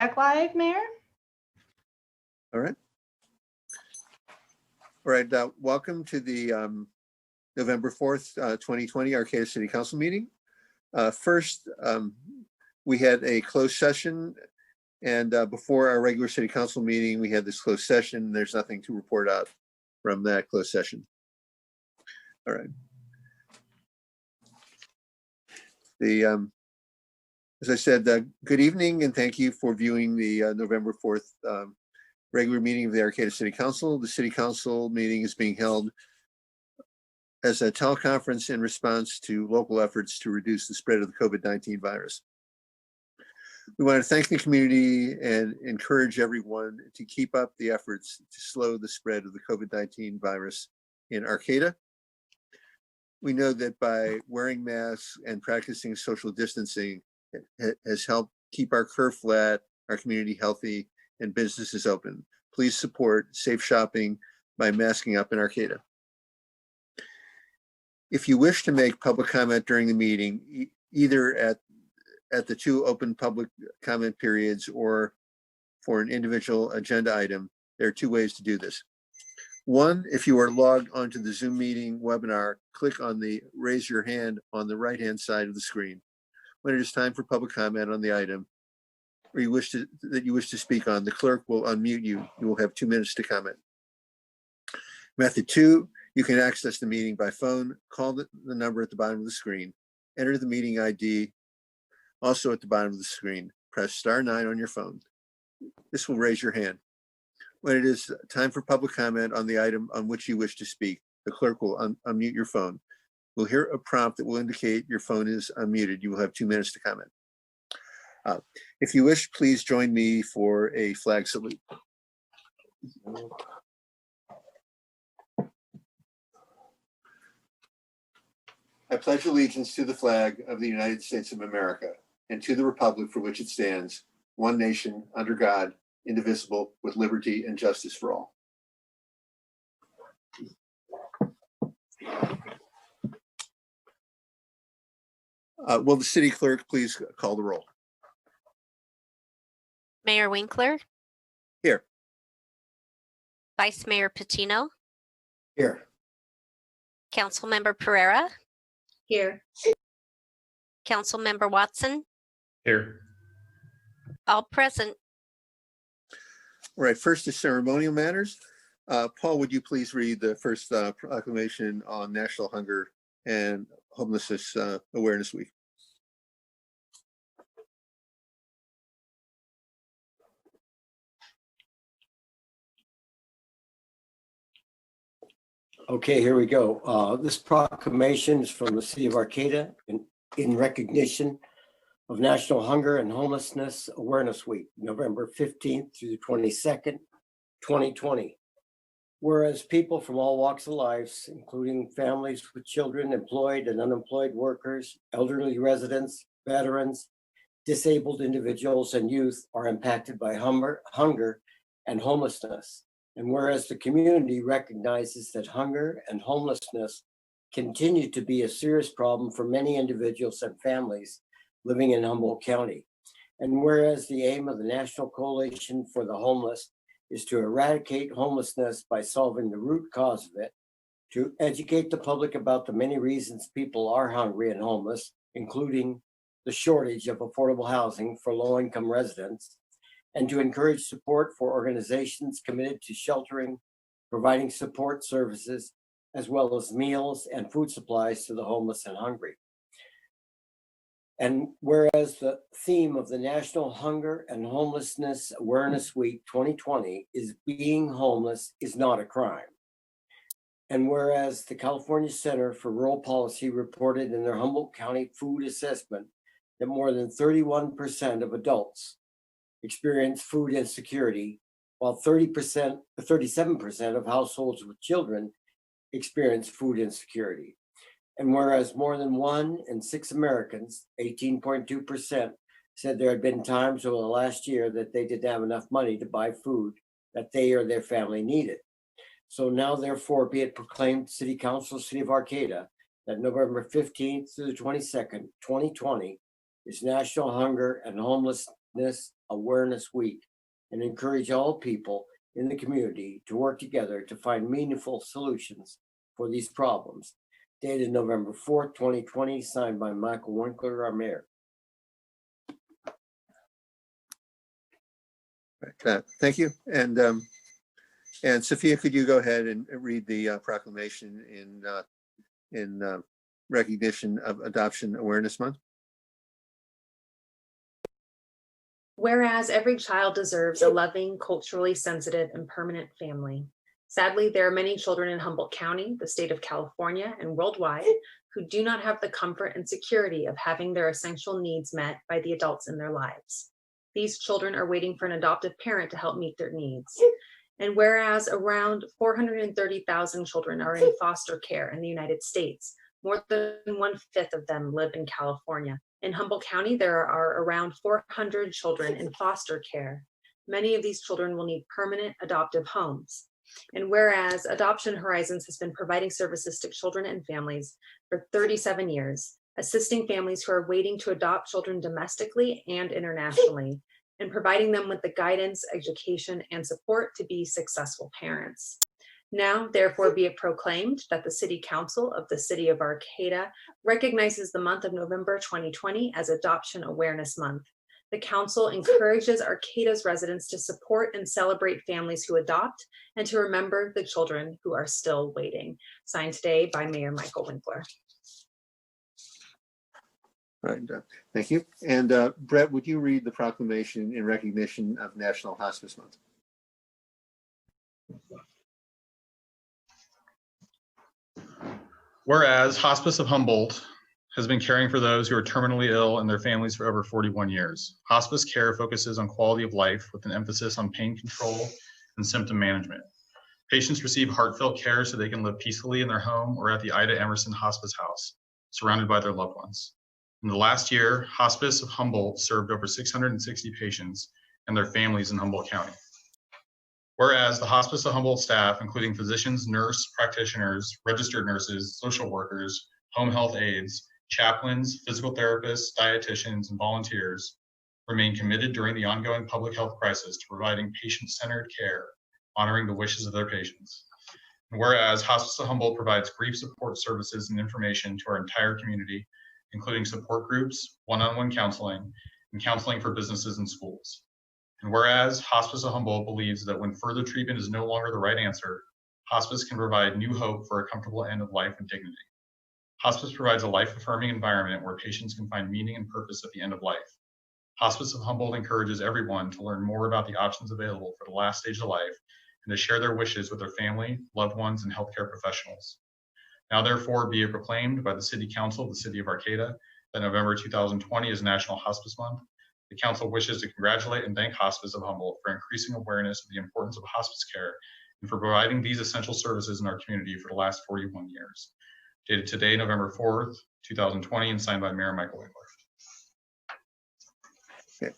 Back live, Mayor. All right. All right. Welcome to the November 4th, 2020 Arcata City Council meeting. First, we had a closed session, and before our regular City Council meeting, we had this closed session. There's nothing to report out from that closed session. All right. As I said, good evening, and thank you for viewing the November 4th regular meeting of the Arcata City Council. The City Council meeting is being held as a teleconference in response to local efforts to reduce the spread of the COVID-19 virus. We want to thank the community and encourage everyone to keep up the efforts to slow the spread of the COVID-19 virus in Arcata. We know that by wearing masks and practicing social distancing, it has helped keep our curve flat, our community healthy, and businesses open. Please support safe shopping by masking up in Arcata. If you wish to make public comment during the meeting, either at the two open public comment periods or for an individual agenda item, there are two ways to do this. One, if you are logged onto the Zoom meeting webinar, click on the raise your hand on the right-hand side of the screen. When it is time for public comment on the item or you wish to speak on, the clerk will unmute you. You will have 2 minutes to comment. Method two, you can access the meeting by phone. Call the number at the bottom of the screen. Enter the meeting ID also at the bottom of the screen. Press *9 on your phone. This will raise your hand. When it is time for public comment on the item on which you wish to speak, the clerk will unmute your phone. We'll hear a prompt that will indicate your phone is unmuted. You will have 2 minutes to comment. If you wish, please join me for a flag salute. I pledge allegiance to the flag of the United States of America and to the republic for which it stands, one nation, under God, indivisible, with liberty and justice for all. Will the city clerk please call the roll? Mayor Winkler? Here. Vice Mayor Patino? Here. Councilmember Pereira? Here. Councilmember Watson? Here. All present. All right, first is ceremonial matters. Paul, would you please read the first proclamation on National Hunger and Homelessness Awareness Week? Okay, here we go. This proclamation is from the City of Arcata in recognition of National Hunger and Homelessness Awareness Week, November 15th through the 22nd, 2020. Whereas people from all walks of life, including families with children, employed and unemployed workers, elderly residents, veterans, disabled individuals, and youth are impacted by hunger and homelessness. And whereas the community recognizes that hunger and homelessness continue to be a serious problem for many individuals and families living in Humboldt County. And whereas the aim of the National Coalition for the Homeless is to eradicate homelessness by solving the root cause of it, to educate the public about the many reasons people are hungry and homeless, including the shortage of affordable housing for low-income residents, and to encourage support for organizations committed to sheltering, providing support services, as well as meals and food supplies to the homeless and hungry. And whereas the theme of the National Hunger and Homelessness Awareness Week 2020 is being homeless is not a crime. And whereas the California Center for Rural Policy reported in their Humboldt County food assessment that more than 31% of adults experience food insecurity, while 37% of households with children experience food insecurity. And whereas more than 1 in 6 Americans, 18.2%, said there had been times over the last year that they didn't have enough money to buy food that they or their family needed. So now, therefore, be it proclaimed, City Council, City of Arcata, that November 15th through the 22nd, 2020, is National Hunger and Homelessness Awareness Week and encourage all people in the community to work together to find meaningful solutions for these problems. Dated November 4th, 2020, signed by Michael Winkler, our mayor. Thank you. And Sophia, could you go ahead and read the proclamation in recognition of Adoption Awareness Month? Whereas every child deserves a loving, culturally sensitive, and permanent family. Sadly, there are many children in Humboldt County, the state of California, and worldwide who do not have the comfort and security of having their essential needs met by the adults in their lives. These children are waiting for an adoptive parent to help meet their needs. And whereas around 430,000 children are in foster care in the United States, more than 1/5 of them live in California. In Humboldt County, there are around 400 children in foster care. Many of these children will need permanent adoptive homes. And whereas Adoption Horizons has been providing services to children and families for 37 years, assisting families who are waiting to adopt children domestically and internationally, and providing them with the guidance, education, and support to be successful parents. Now, therefore, be it proclaimed that the City Council of the City of Arcata recognizes the month of November 2020 as Adoption Awareness Month. The Council encourages Arcata's residents to support and celebrate families who adopt and to remember the children who are still waiting. Signed today by Mayor Michael Winkler. All right, thank you. And Brett, would you read the proclamation in recognition of National Hospice Month? Whereas Hospice of Humboldt has been caring for those who are terminally ill and their families for over 41 years. Hospice care focuses on quality of life with an emphasis on pain control and symptom management. Patients receive heartfelt care so they can live peacefully in their home or at the Ida Emerson Hospice House, surrounded by their loved ones. In the last year, Hospice of Humboldt served over 660 patients and their families in Humboldt County. Whereas the Hospice of Humboldt staff, including physicians, nurse practitioners, registered nurses, social workers, home health aides, chaplains, physical therapists, dietitians, and volunteers, remain committed during the ongoing public health crisis to providing patient-centered care, honoring the wishes of their patients. And whereas Hospice of Humboldt provides grief support services and information to our entire community, including support groups, one-on-one counseling, and counseling for businesses and schools. And whereas Hospice of Humboldt believes that when further treatment is no longer the right answer, hospice can provide new hope for a comfortable end of life and dignity. Hospice provides a life-affirming environment where patients can find meaning and purpose at the end of life. Hospice of Humboldt encourages everyone to learn more about the options available for the last stage of life and to share their wishes with their family, loved ones, and healthcare professionals. Now, therefore, be it proclaimed by the City Council of the City of Arcata that November 2020 is National Hospice Month. The Council wishes to congratulate and thank Hospice of Humboldt for increasing awareness of the importance of hospice care and for providing these essential services in our community for the last 41 years. Dated today, November 4th, 2020, and signed by Mayor Michael Winkler. Okay.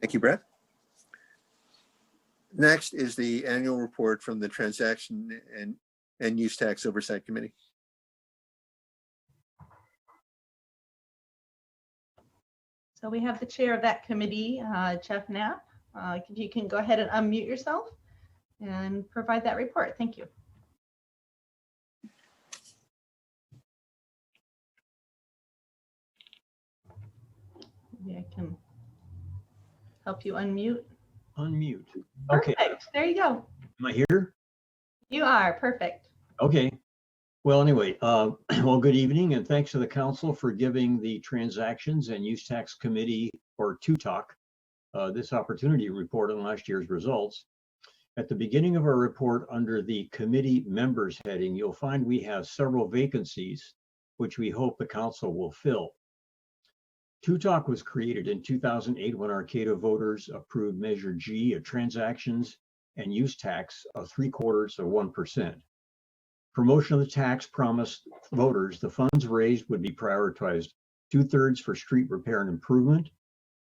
Thank you, Brett. Next is the annual report from the Transaction and Use Tax Oversight Committee. So we have the chair of that committee, Jeff Knapp. If you can go ahead and unmute yourself and provide that report. Thank you. Maybe I can help you unmute. Unmute. Okay. Perfect. There you go. Am I here? You are perfect. Okay. Well, anyway, well, good evening, and thanks to the council for giving the Transactions and Use Tax Committee, or TUTOC, this opportunity to report on last year's results. At the beginning of our report, under the committee members heading, you'll find we have several vacancies, which we hope the council will fill. TUTOC was created in 2008 when Arcata voters approved Measure G, a transactions and use tax of 0.75%. Promotion of the tax promised voters the funds raised would be prioritized 2/3 for street repair and improvement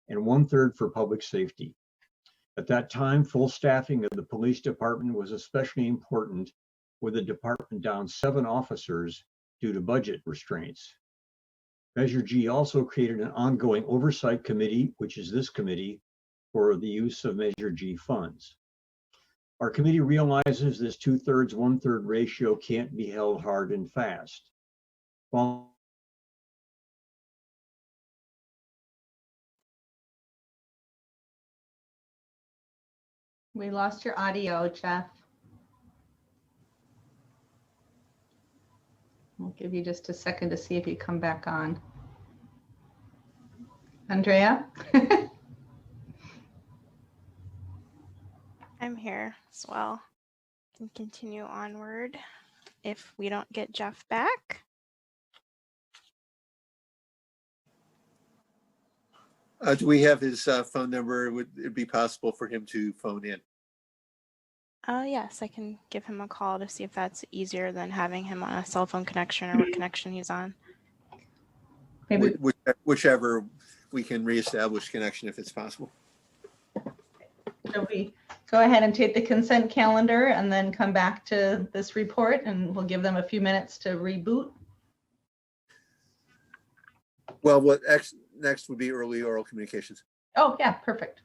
and 1/3 for public safety. At that time, full staffing of the police department was especially important, with the department down 7 officers due to budget restraints. Measure G also created an ongoing oversight committee, which is this committee, for the use of Measure G funds. Our committee realizes this 2/3, 1/3 ratio can't be held hard and fast. While We lost your audio, Jeff. We'll give you just a second to see if you come back on. Andrea? I'm here as well. Can continue onward if we don't get Jeff back. Do we have his phone number? Would it be possible for him to phone in? Yes, I can give him a call to see if that's easier than having him on a cell phone connection or what connection he's on. Maybe Whichever, we can reestablish connection if it's possible. should we go ahead and take the consent calendar and then come back to this report, and we'll give them a few minutes to reboot. Well, next would be early oral communications. Oh, yeah, perfect.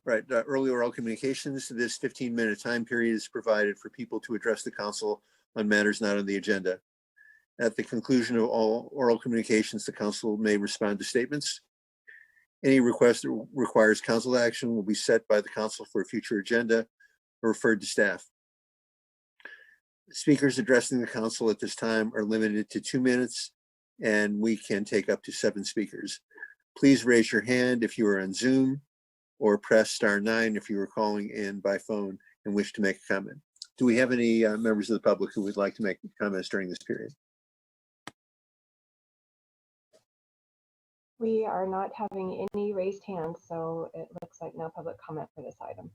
Right, early oral communications. This 15-minute time period is provided for people to address the council on matters not on the agenda. At the conclusion of all oral communications, the council may respond to statements. Any request that requires council action will be set by the council for a future agenda or referred to staff. Speakers addressing the council at this time are limited to 2 minutes, and we can take up to 7 speakers. Please raise your hand if you are on Zoom, or press *9 if you are calling in by phone and wish to make a comment. Do we have any members of the public who would like to make comments during this period? We are not having any raised hands, so it looks like no public comment for this item.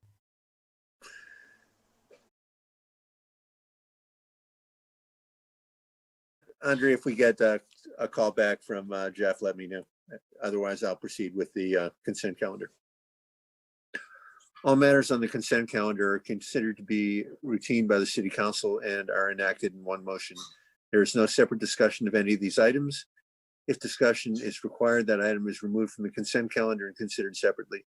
Andre, if we get a call back from Jeff, let me know. Otherwise, I'll proceed with the consent calendar. All matters on the consent calendar are considered to be routine by the City Council and are enacted in one motion. There is no separate discussion of any of these items. If discussion is required, that item is removed from the consent calendar and considered separately.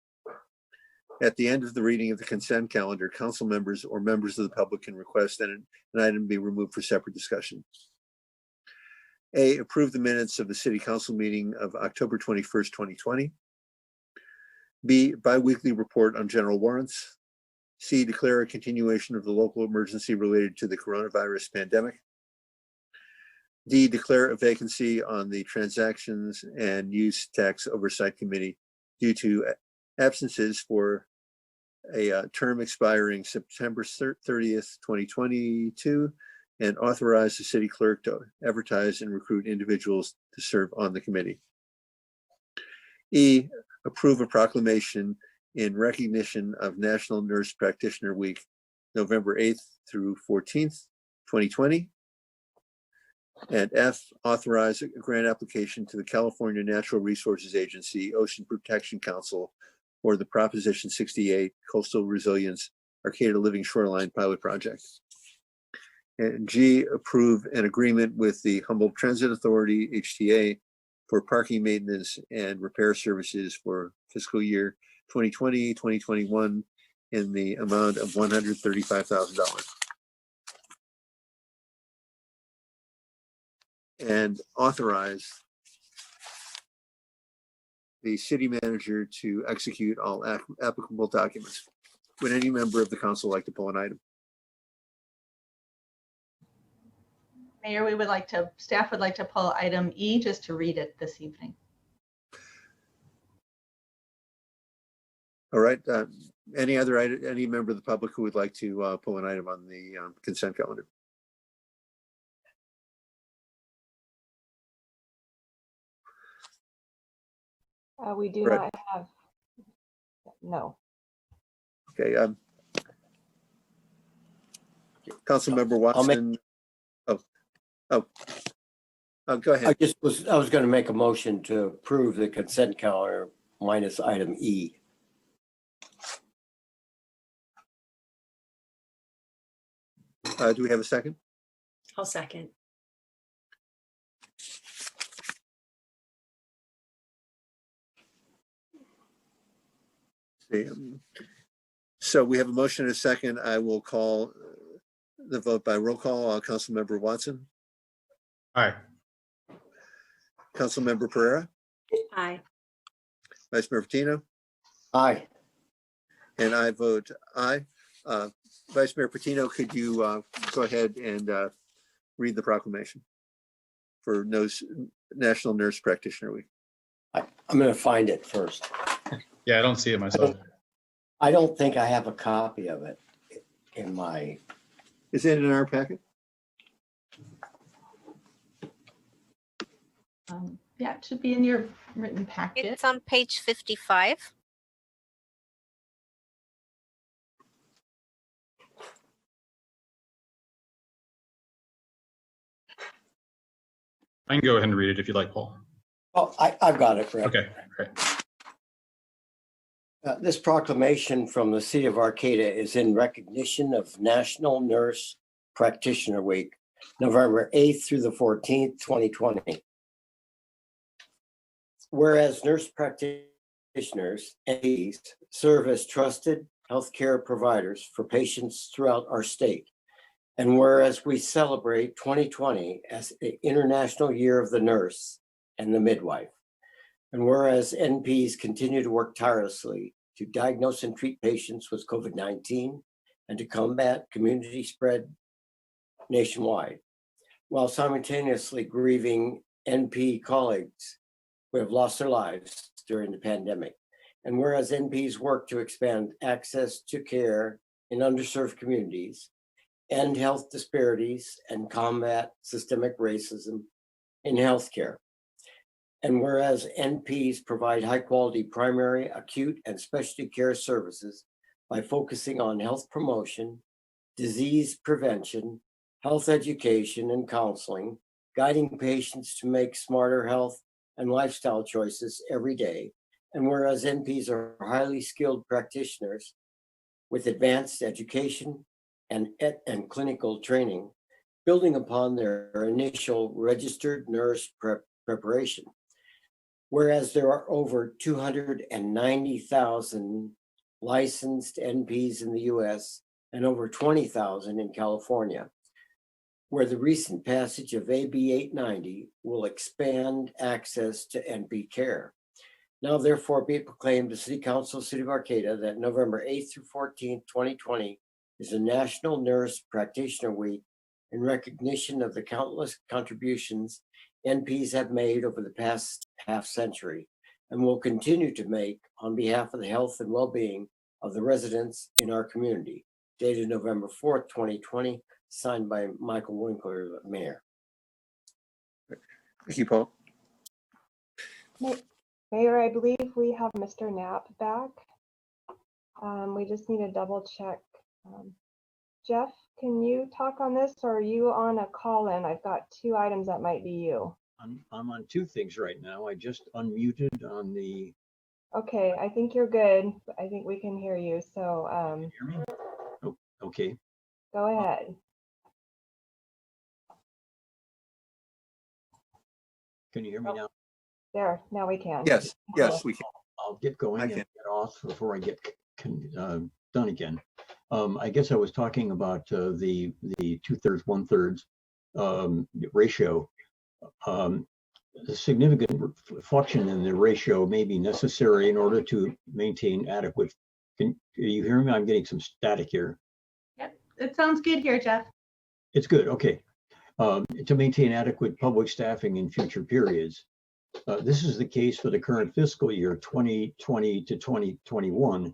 At the end of the reading of the consent calendar, council members or members of the public can request that an item be removed for separate discussion. A, approve the minutes of the City Council meeting of October 21st, 2020. B, biweekly report on general warrants. C, declare a continuation of the local emergency related to the coronavirus pandemic. D, declare a vacancy on the Transactions and Use Tax Oversight Committee due to absences for a term expiring September 30th, 2022, and authorize the city clerk to advertise and recruit individuals to serve on the committee. E, approve a proclamation in recognition of National Nurse Practitioner Week, November 8th through 14th, 2020. And F, authorize a grant application to the California Natural Resources Agency, Ocean Protection Council, for the Proposition 68 Coastal Resilience Arcata Living Shoreline Pilot Project. And G, approve an agreement with the Humboldt Transit Authority, HTA, for parking maintenance and repair services for fiscal year 2020, 2021 in the amount of $135,000. And authorize the city manager to execute all applicable documents. Would any member of the council like to pull an item? Mayor, staff would like to pull item E just to read it this evening. All right. Any member of the public who would like to pull an item on the consent calendar? We do Right. not have, no. Okay. Councilmember Watson. Go ahead. I was going to make a motion to approve the consent calendar minus item E. Do we have a second? I'll second. So we have a motion and a second. I will call the vote by roll call. Councilmember Watson, Aye. Councilmember Pereira, Aye. Vice Mayor Patino, Aye. and I vote aye. Vice Mayor Patino, could you go ahead and read the proclamation for National Nurse Practitioner Week? I'm going to find it first. Yeah, I don't see it myself. I don't think I have a copy of it in my, Is it in our packet? Yeah, it should be in your written packet. It's on page 55. I can go ahead and read it if you'd like, Paul. oh, I've got it, Fred. Okay, great. This proclamation from the City of Arcata is in recognition of National Nurse Practitioner Week, November 8th through the 14th, 2020. Whereas nurse practitioners and serve as trusted healthcare providers for patients throughout our state. And whereas we celebrate 2020 as the International Year of the Nurse and the Midwife. And whereas NPs continue to work tirelessly to diagnose and treat patients with COVID-19 and to combat community spread nationwide, while simultaneously grieving NP colleagues who have lost their lives during the pandemic. And whereas NPs work to expand access to care in underserved communities, end health disparities, and combat systemic racism in healthcare. And whereas NPs provide high quality primary, acute, and specialty care services by focusing on health promotion, disease prevention, health education, and counseling, guiding patients to make smarter health and lifestyle choices every day. And whereas NPs are highly skilled practitioners with advanced education and clinical training, building upon their initial registered nurse preparation. Whereas there are over 290,000 licensed NPs in the US and over 20,000 in California, where the recent passage of AB 890 will expand access to NP care. Now therefore be it proclaimed to City Council, City of Arcata, that November 8th through 14th, 2020 is a National Nurse Practitioner Week in recognition of the countless contributions NPs have made over the past half century and will continue to make on behalf of the health and well-being of the residents in our community. Dated November 4th, 2020, signed by Michael Winkler, Mayor. Thank you, Paul. Mayor, I believe we have Mr. Knapp back. We just need to double check. Jeff, can you talk on this, or are you on a call-in? I've got two items that might be you. I'm on two things right now. I just unmuted on the. Okay, I think you're good. I think we can hear you. So Hear me? Oh, okay. go ahead. Can you hear me now? There, now we can. Yes, we can. I'll get going I and can. get off before I get done again. I guess I was talking about the 2/3, 1/3 ratio. A significant reflection in the ratio may be necessary in order to maintain adequate. Can you hear me? I'm getting some static here. Yep, it sounds good here, Jeff. It's good. Okay. To maintain adequate public staffing in future periods. This is the case for the current fiscal year 2020 to 2021,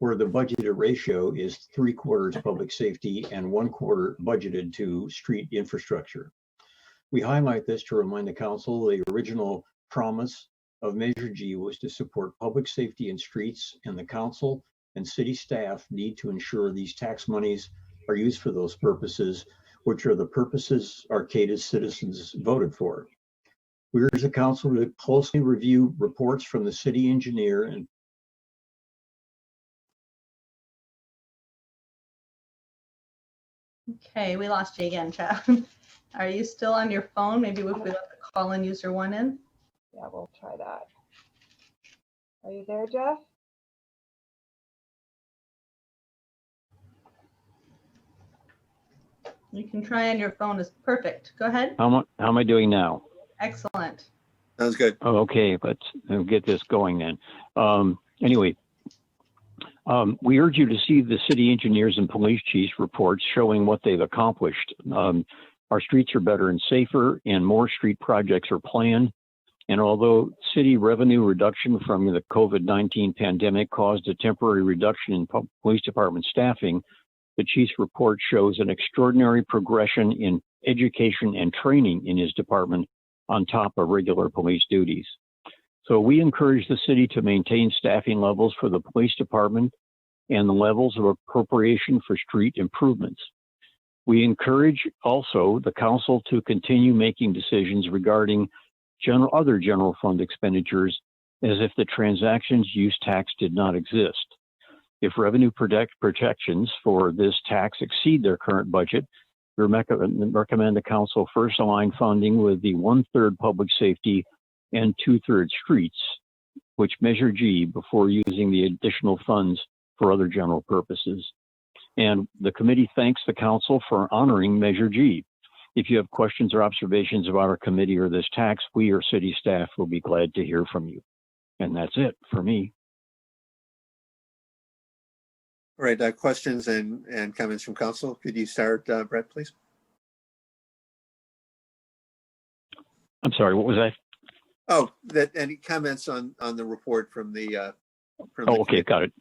where the budgeted ratio is 3/4 public safety and 1/4 budgeted to street infrastructure. We highlight this to remind the council the original promise of Measure G was to support public safety in streets, and the council and city staff need to ensure these tax monies are used for those purposes, which are the purposes Arcata's citizens voted for. We urge the council to closely review reports from the city engineer and Okay, we lost you again, Jeff. Are you still on your phone? Maybe if we let the call-in user one in. Yeah, we'll try that. Are you there, Jeff? You can try on your phone. Is perfect. Go ahead. How am I doing now? Excellent. Sounds good. Oh, okay, let's get this going then. Anyway, we urge you to see the city engineers and police chiefs reports showing what they've accomplished. Our streets are better and safer, and more street projects are planned. And although city revenue reduction from the COVID-19 pandemic caused a temporary reduction in police department staffing, the chief's report shows an extraordinary progression in education and training in his department on top of regular police duties. So we encourage the city to maintain staffing levels for the police department and the levels of appropriation for street improvements. We encourage also the council to continue making decisions regarding other general fund expenditures as if the transactions use tax did not exist. If revenue projections for this tax exceed their current budget, we recommend the council first align funding with the 1/3 public safety and 2/3 streets, which Measure G, before using the additional funds for other general purposes. And the committee thanks the council for honoring Measure G. If you have questions or observations about our committee or this tax, we or city staff will be glad to hear from you. And that's it for me. All right, questions and comments from council. Could you start, Brett, please? I'm sorry, what was that? Oh, any comments on the report from the Oh, okay, got it.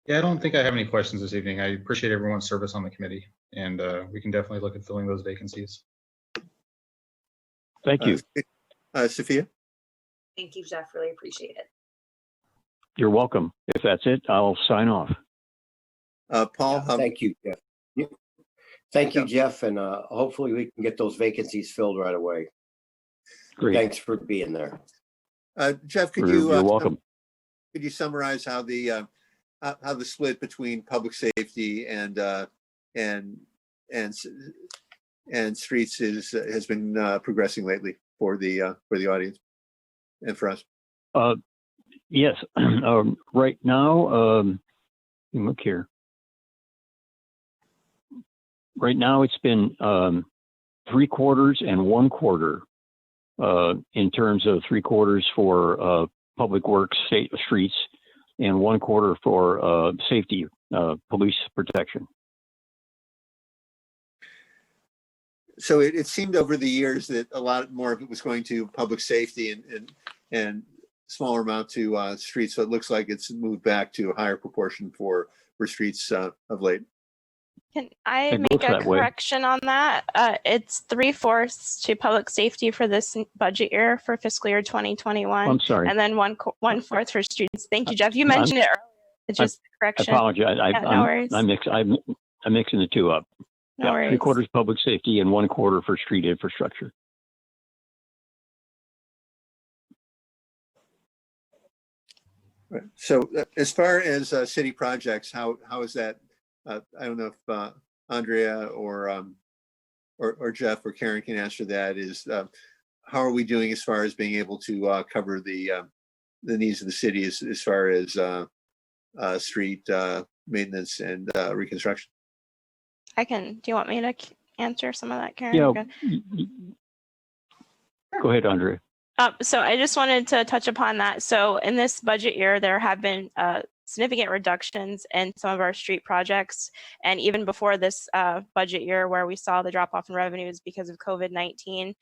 Yeah, I don't think I have any questions this evening. I appreciate everyone's service on the committee, and we can definitely look at filling those vacancies. Thank you. Sophia? Thank you, Jeff. Really appreciate it. You're welcome. If that's it, I'll sign off. Paul? Thank you, Jeff. Thank you, Jeff, and hopefully we can get those vacancies filled right away. Great. Thanks for being there. Jeff, could You're welcome. could you summarize how the split between public safety and streets has been progressing lately for the audience and for us? Yes. Right now, look here. Right now, it's been 3/4 and 1/4 in terms of 3/4 for public works, streets, and 1/4 for safety, police protection. So it seemed over the years that a lot more of it was going to public safety and smaller amount to streets. So it looks like it's moved back to a higher proportion for streets of late. Can I It make looks a that way. correction on that? It's 3/4 to public safety for this budget year for fiscal year 2021. I'm sorry. And then 1/4 for students. Thank you, Jeff. You mentioned it earlier. It's just a I correction. apologize. Yeah, no worries. I'm mixing the two up. No worries. 3/4 public safety and 1/4 for street infrastructure. Right. So as far as city projects, how is that? I don't know if Andrea or Jeff or Karen can answer that. Is how are we doing as far as being able to cover the needs of the city as far as street maintenance and reconstruction? Do you want me to answer some of that, Karen? Yeah. Good. Go ahead, Andrea. So I just wanted to touch upon that. So in this budget year, there have been significant reductions in some of our street projects. And even before this budget year, where we saw the drop off in revenues because of COVID-19,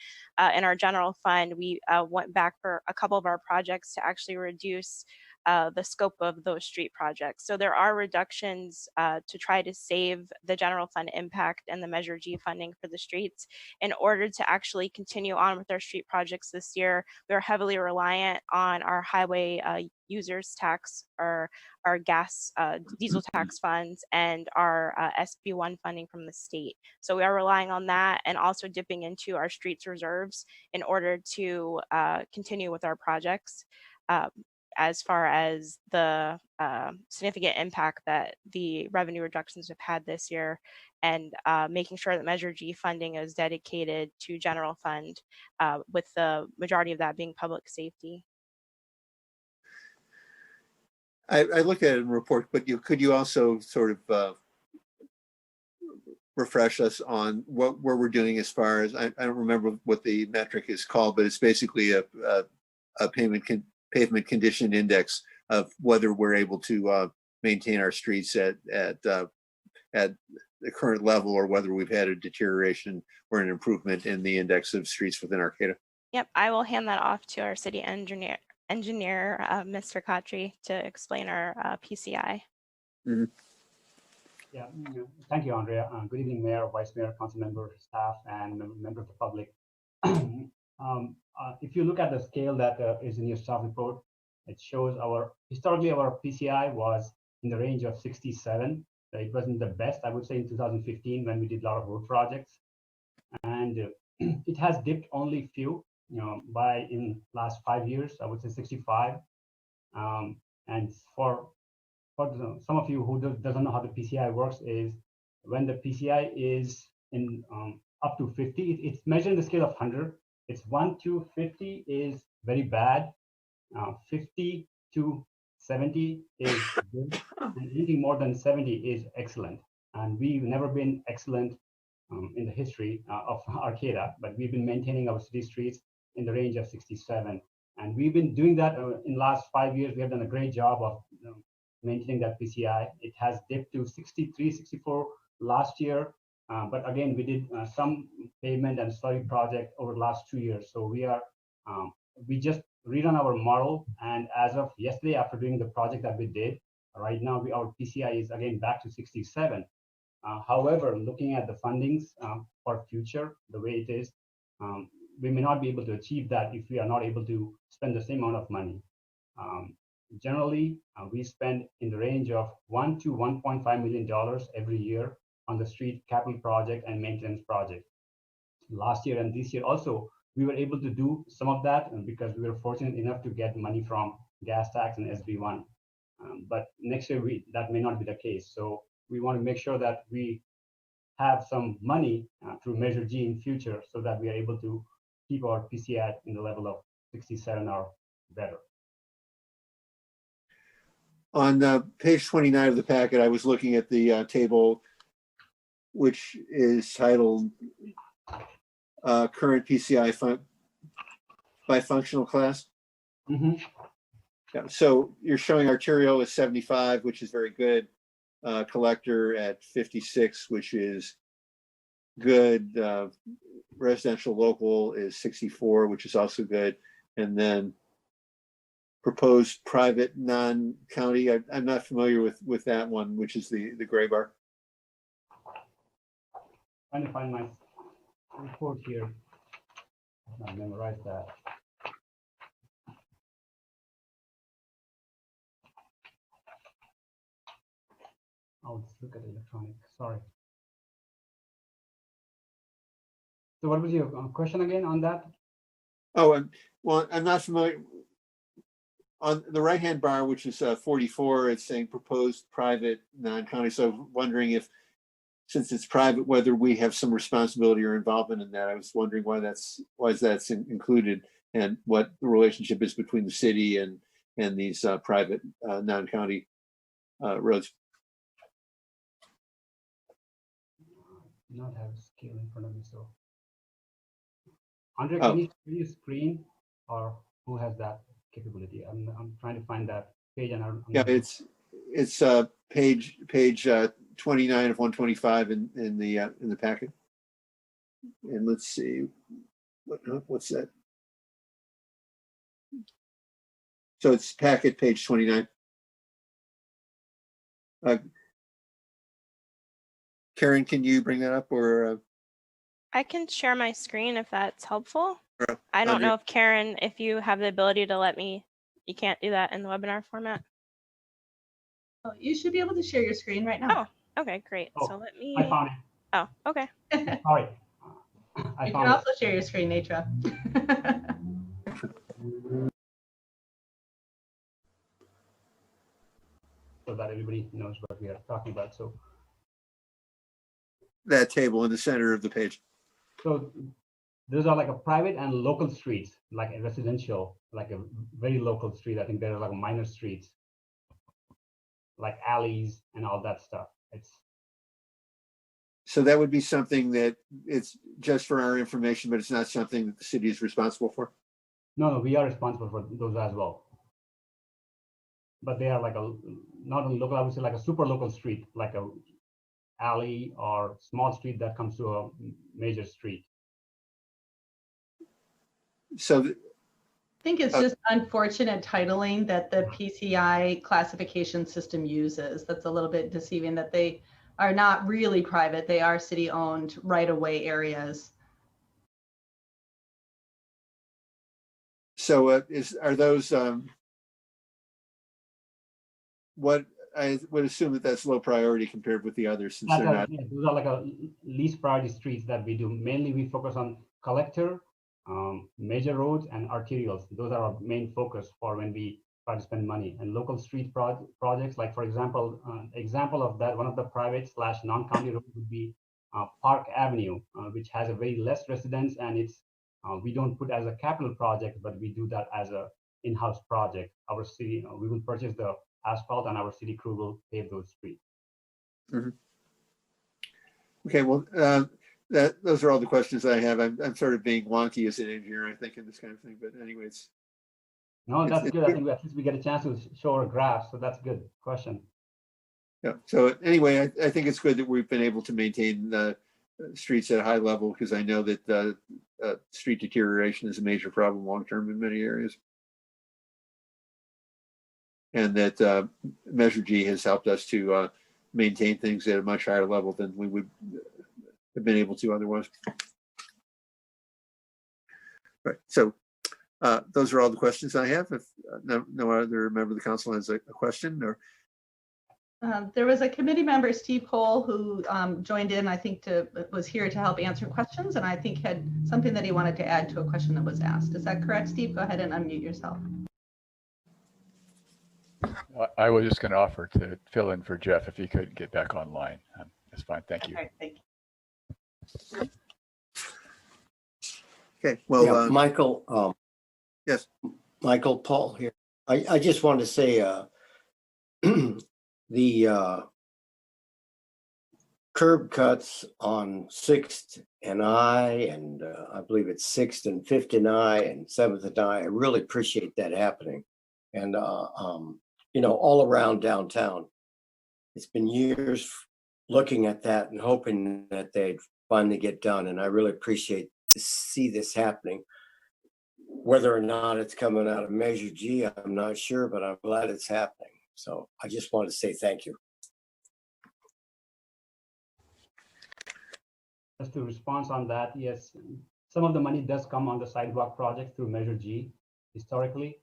in our general fund, we went back for a couple of our projects to actually reduce the scope of those street projects. So there are reductions to try to save the general fund impact and the Measure G funding for the streets. In order to actually continue on with our street projects this year, we are heavily reliant on our highway users tax, our gas diesel tax funds, and our SB1 funding from the state. So we are relying on that and also dipping into our streets reserves in order to continue with our projects. As far as the significant impact that the revenue reductions have had this year, and making sure that Measure G funding is dedicated to general fund, with the majority of that being public safety. I looked at it in the report, but could you also sort of refresh us on where we're doing as far as, I don't remember what the metric is called, but it's basically a pavement condition index of whether we're able to maintain our streets at the current level, or whether we've had a deterioration or an improvement in the index of streets within Arcata. Yep, I will hand that off to our city engineer, Mr. Khatri, to explain our PCI. Mm-hmm. Yeah, thank you, Andrea. Good evening, Mayor, Vice Mayor, Council member, staff, and member of the public. If you look at the scale that is in your staff report, it shows historically our PCI was in the range of 67. It wasn't the best, I would say, in 2015 when we did a lot of road projects, and it has dipped only few. In last 5 years, I would say 65. And for some of you who doesn't know how the PCI works, is when the PCI is in up to 50, it's measured in the scale of 100. It's 1 to 50 is very bad. 50 to 70 is good, and anything more than 70 is excellent. And we've never been excellent in the history of Arcata, but we've been maintaining our city streets in the range of 67. And we've been doing that in the last 5 years. We have done a great job of maintaining that PCI. It has dipped to 63, 64 last year. But again, we did some pavement and slurry project over the last 2 years. So we just redone our model. And as of yesterday, after doing the project that we did, right now our PCI is again back to 67. However, looking at the fundings for future, the way it is, we may not be able to achieve that if we are not able to spend the same amount of money. Generally, we spend in the range of $1 to $1.5 million every year on the street capital project and maintenance project. Last year and this year also, we were able to do some of that because we were fortunate enough to get money from gas tax and SB1. But next year, that may not be the case. So we want to make sure that we have some money through Measure G in future so that we are able to keep our PCI in the level of 67 or better. On page 29 of the packet, I was looking at the table, which is titled Current PCI by Functional Class. Mm-hmm. Yeah, so you're showing arterial is 75, which is very good. Collector at 56, which is good. Residential local is 64, which is also good. And then proposed private non-county, I'm not familiar with that one, which is the gray bar. Trying to find my report here. I memorized that. Oh, let's look at the electronic. Sorry. So what was your question again on that? Oh, well, I'm not familiar. On the right-hand bar, which is 44, it's saying proposed private non-county. So wondering if, since it's private, whether we have some responsibility or involvement in that. I was wondering why that's included, and what the relationship is between the city and these private non-county roads. Not have a scale in front of me, so. Andre, can you screen, or who has that capability? I'm trying to find that page, and yeah, it's page 29 of 125 in the packet. And let's see, what's that? So it's packet page 29. Karen, can you bring that up, or? I can share my screen if that's helpful. Or I don't Andrea? know if Karen, if you have the ability to let me, you can't do that in the webinar format. Oh, you should be able to share your screen right now. Oh, okay, great. Oh, So let me, I found it. oh, okay. Sorry. I You can found it. also share your screen, Netra. So that everybody knows what we are talking about. So That table in the center of the page. So those are like a private and local streets, like a residential, like a very local street. I think there are like minor streets, like alleys and all that stuff. So that would be something that it's just for our information, but it's not something that the city is responsible for? No, we are responsible for those as well. But they are like not only local, I would say like a super local street, like a alley or small street that comes to a major street. So I think it's just unfortunate titling that the PCI classification system uses. That's a little bit deceiving, that they are not really private. They are city-owned right-of-way areas. So are those, what I would assume that that's low priority compared with the others, since they're not. Yeah, those are like a least priority streets that we do. Mainly we focus on collector, major roads and arterials. Those are our main focus for when we try to spend money. And local street projects, like for example of that, one of the private / non-county roads would be Park Avenue, which has a very less residents, and it's we don't put as a capital project, but we do that as a in-house project. Our city, we will purchase the asphalt and our city crew will pave those streets. Mhm. Okay, well, those are all the questions I have. I'm sort of being wonky as an engineer, I think, in this kind of thing, but anyways. No, that's good. I think at least we get a chance to show our graphs, so that's good question. Yeah, so anyway, I think it's good that we've been able to maintain the streets at a high level, because I know that street deterioration is a major problem long-term in many areas. And that Measure G has helped us to maintain things at a much higher level than we would have been able to otherwise. Right, so those are all the questions I have. If no other member of the council has a question, or There was a committee member, Steve Cole, who joined in, I think was here to help answer questions, and I think had something that he wanted to add to a question that was asked. Is that correct, Steve? Go ahead and unmute yourself. I was just going to offer to fill in for Jeff if he could get back online. That's fine. Thank you. All right, thank you. okay, well, Yeah, Michael. Yes, Michael, Paul here. I just wanted to say the curb cuts on 6th and I believe it's 6th and 5th and and 7th and I really appreciate that happening. And you know, all around downtown, it's been years looking at that and hoping that they'd finally get done. And I really appreciate to see this happening. Whether or not it's coming out of Measure G, I'm not sure, but I'm glad it's happening. So I just want to say thank you. Just to respond on that, yes, some of the money does come on the sidewalk project through Measure G historically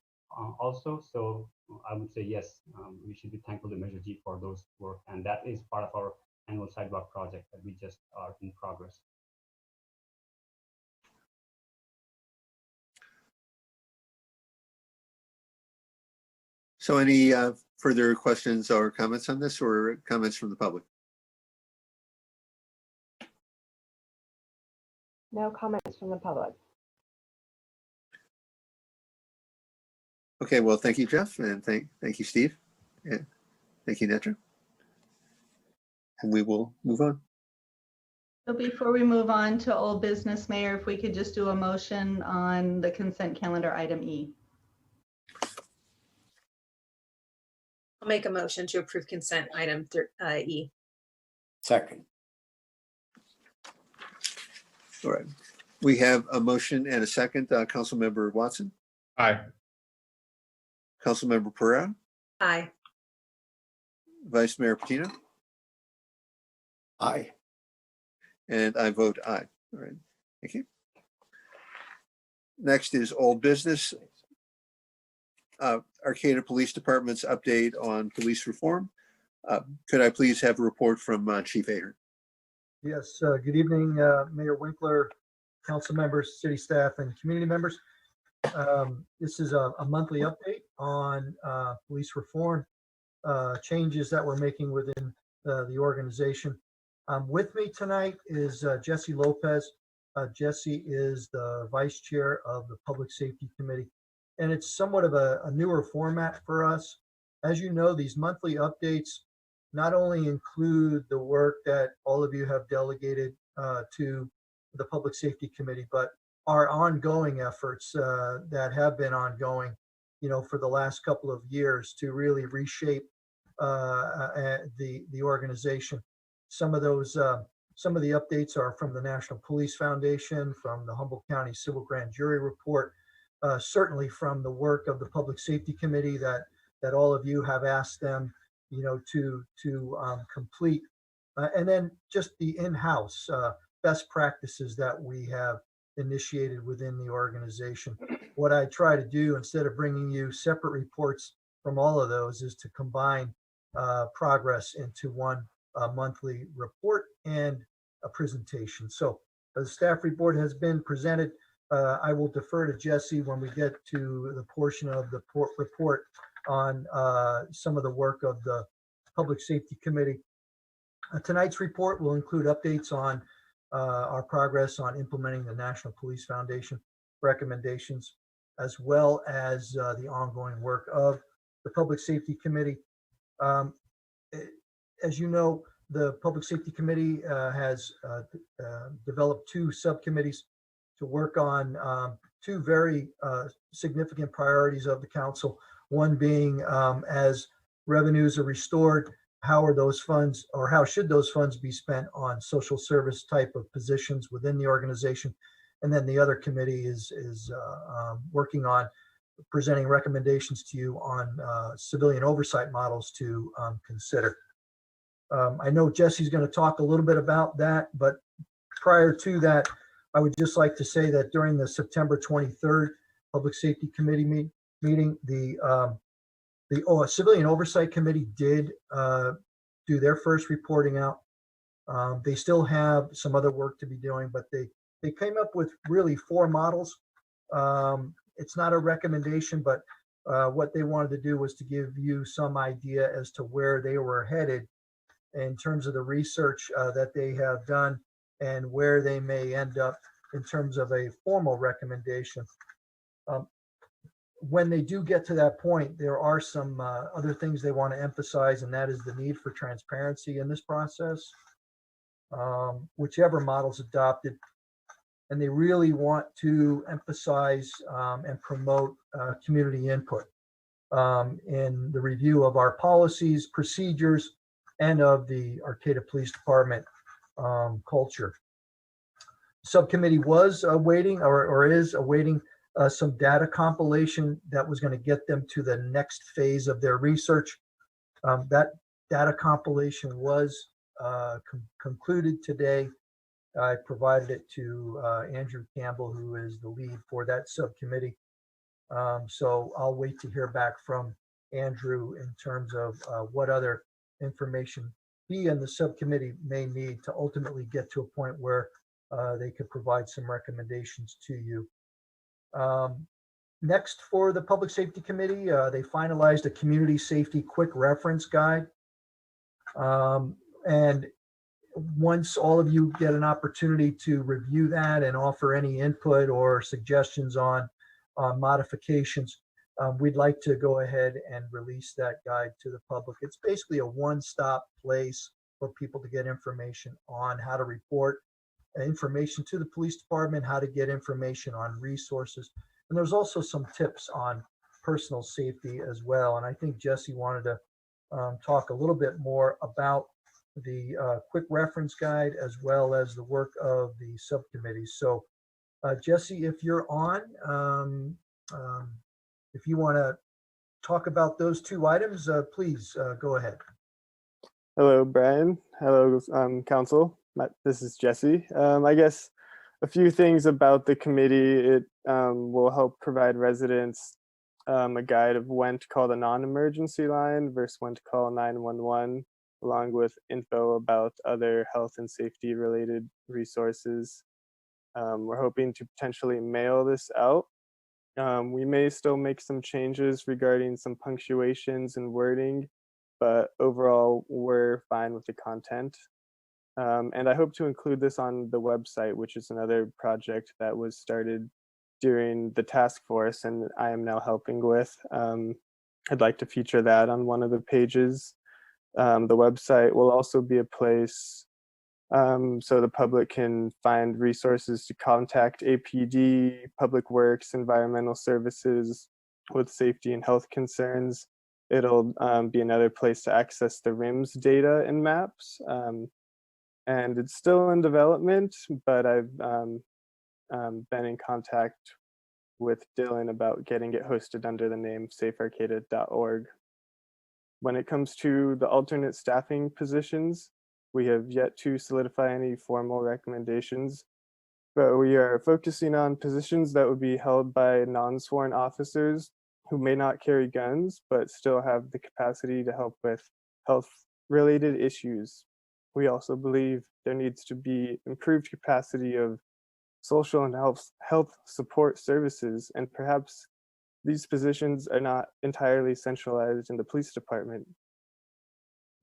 also. So I would say yes, we should be thankful to Measure G for those work, and that is part of our annual sidewalk project that we just are in progress. so any further questions or comments on this, or comments from the public? No comments from the public. Okay, well, thank you, Jeff, and thank you, Steve, and thank you, Netra. And we will move on. So before we move on to old business, Mayor, if we could just do a motion on the consent calendar item E. I'll make a motion to approve consent item E. Second. All right, we have a motion and a second. Councilmember Watson, Aye. Councilmember Pereira, Aye. Vice Mayor Patino, Aye. and I vote aye. All right, thank you. Next is old business. Arcata Police Department's update on police reform. Could I please have a report from Chief Ahern? Yes, good evening, Mayor Winkler, council members, city staff, and community members. This is a monthly update on police reform changes that we're making within the organization. With me tonight is Jesse Lopez. Jesse is the vice chair of the Public Safety Committee, and it's somewhat of a newer format for us. As you know, these monthly updates not only include the work that all of you have delegated to the Public Safety Committee, but our ongoing efforts that have been ongoing, for the last couple of years to really reshape the organization. Some of the updates are from the National Police Foundation, from the Humboldt County Civil Grand Jury Report, certainly from the work of the Public Safety Committee that all of you have asked them, to complete, and then just the in-house best practices that we have initiated within the organization. What I try to do, instead of bringing you separate reports from all of those, is to combine progress into one monthly report and a presentation. So the staff report has been presented. I will defer to Jesse when we get to the portion of the report on some of the work of the Public Safety Committee. Tonight's report will include updates on our progress on implementing the National Police Foundation recommendations, as well as the ongoing work of the Public Safety Committee. As you know, the Public Safety Committee has developed two subcommittees to work on two very significant priorities of the council. One being, as revenues are restored, how are those funds, or how should those funds be spent on social service type of positions within the organization? And then the other committee is working on presenting recommendations to you on civilian oversight models to consider. I know Jesse's going to talk a little bit about that, but prior to that, I would just like to say that during the September 23rd Public Safety Committee meeting, the Civilian Oversight Committee did do their first reporting out. They still have some other work to be doing, but they came up with really 4 models. It's not a recommendation, but what they wanted to do was to give you some idea as to where they were headed in terms of the research that they have done and where they may end up in terms of a formal recommendation. When they do get to that point, there are some other things they want to emphasize, and that is the need for transparency in this process, whichever model's adopted. And they really want to emphasize and promote community input in the review of our policies, procedures, and of the Arcata Police Department culture. Subcommittee was awaiting or is awaiting some data compilation that was going to get them to the next phase of their research. That data compilation was concluded today. I provided it to Andrew Campbell, who is the lead for that subcommittee. So I'll wait to hear back from Andrew in terms of what other information he and the subcommittee may need to ultimately get to a point where they could provide some recommendations to you. Next, for the Public Safety Committee, they finalized a community safety quick reference guide. And once all of you get an opportunity to review that and offer any input or suggestions on modifications, we'd like to go ahead and release that guide to the public. It's basically a one-stop place for people to get information on how to report information to the police department, how to get information on resources. And there's also some tips on personal safety as well. And I think Jesse wanted to talk a little bit more about the quick reference guide as well as the work of the subcommittees. So Jesse, if you're on, if you want to talk about those 2 items, please go ahead. Hello, Brian. Hello, Council. This is Jesse. I guess a few things about the committee. It will help provide residents a guide of when to call the non-emergency line versus when to call 911, along with info about other health and safety related resources. We're hoping to potentially mail this out. We may still make some changes regarding some punctuations and wording, but overall we're fine with the content. And I hope to include this on the website, which is another project that was started during the task force and I am now helping with. I'd like to feature that on one of the pages. The website will also be a place so the public can find resources to contact APD, Public Works, Environmental Services with safety and health concerns. It'll be another place to access the RIMS data and maps. And it's still in development, but I've been in contact with Dylan about getting it hosted under the name safearcata.org. When it comes to the alternate staffing positions, we have yet to solidify any formal recommendations, but we are focusing on positions that would be held by non-sworn officers who may not carry guns, but still have the capacity to help with health-related issues. We also believe there needs to be improved capacity of social and health support services, and perhaps these positions are not entirely centralized in the police department.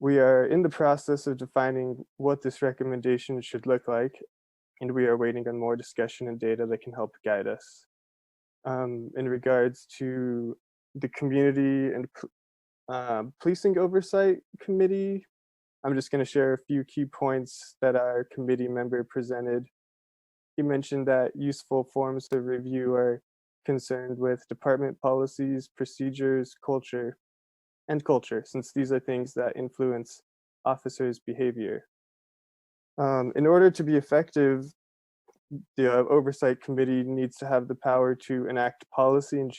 We are in the process of defining what this recommendation should look like, and we are waiting on more discussion and data that can help guide us. In regards to the community and policing oversight committee, I'm just going to share a few key points that our committee member presented. He mentioned that useful forms of review are concerned with department policies, procedures, culture, since these are things that influence officers' behavior. In order to be effective, the oversight committee needs to have the power to enact policy and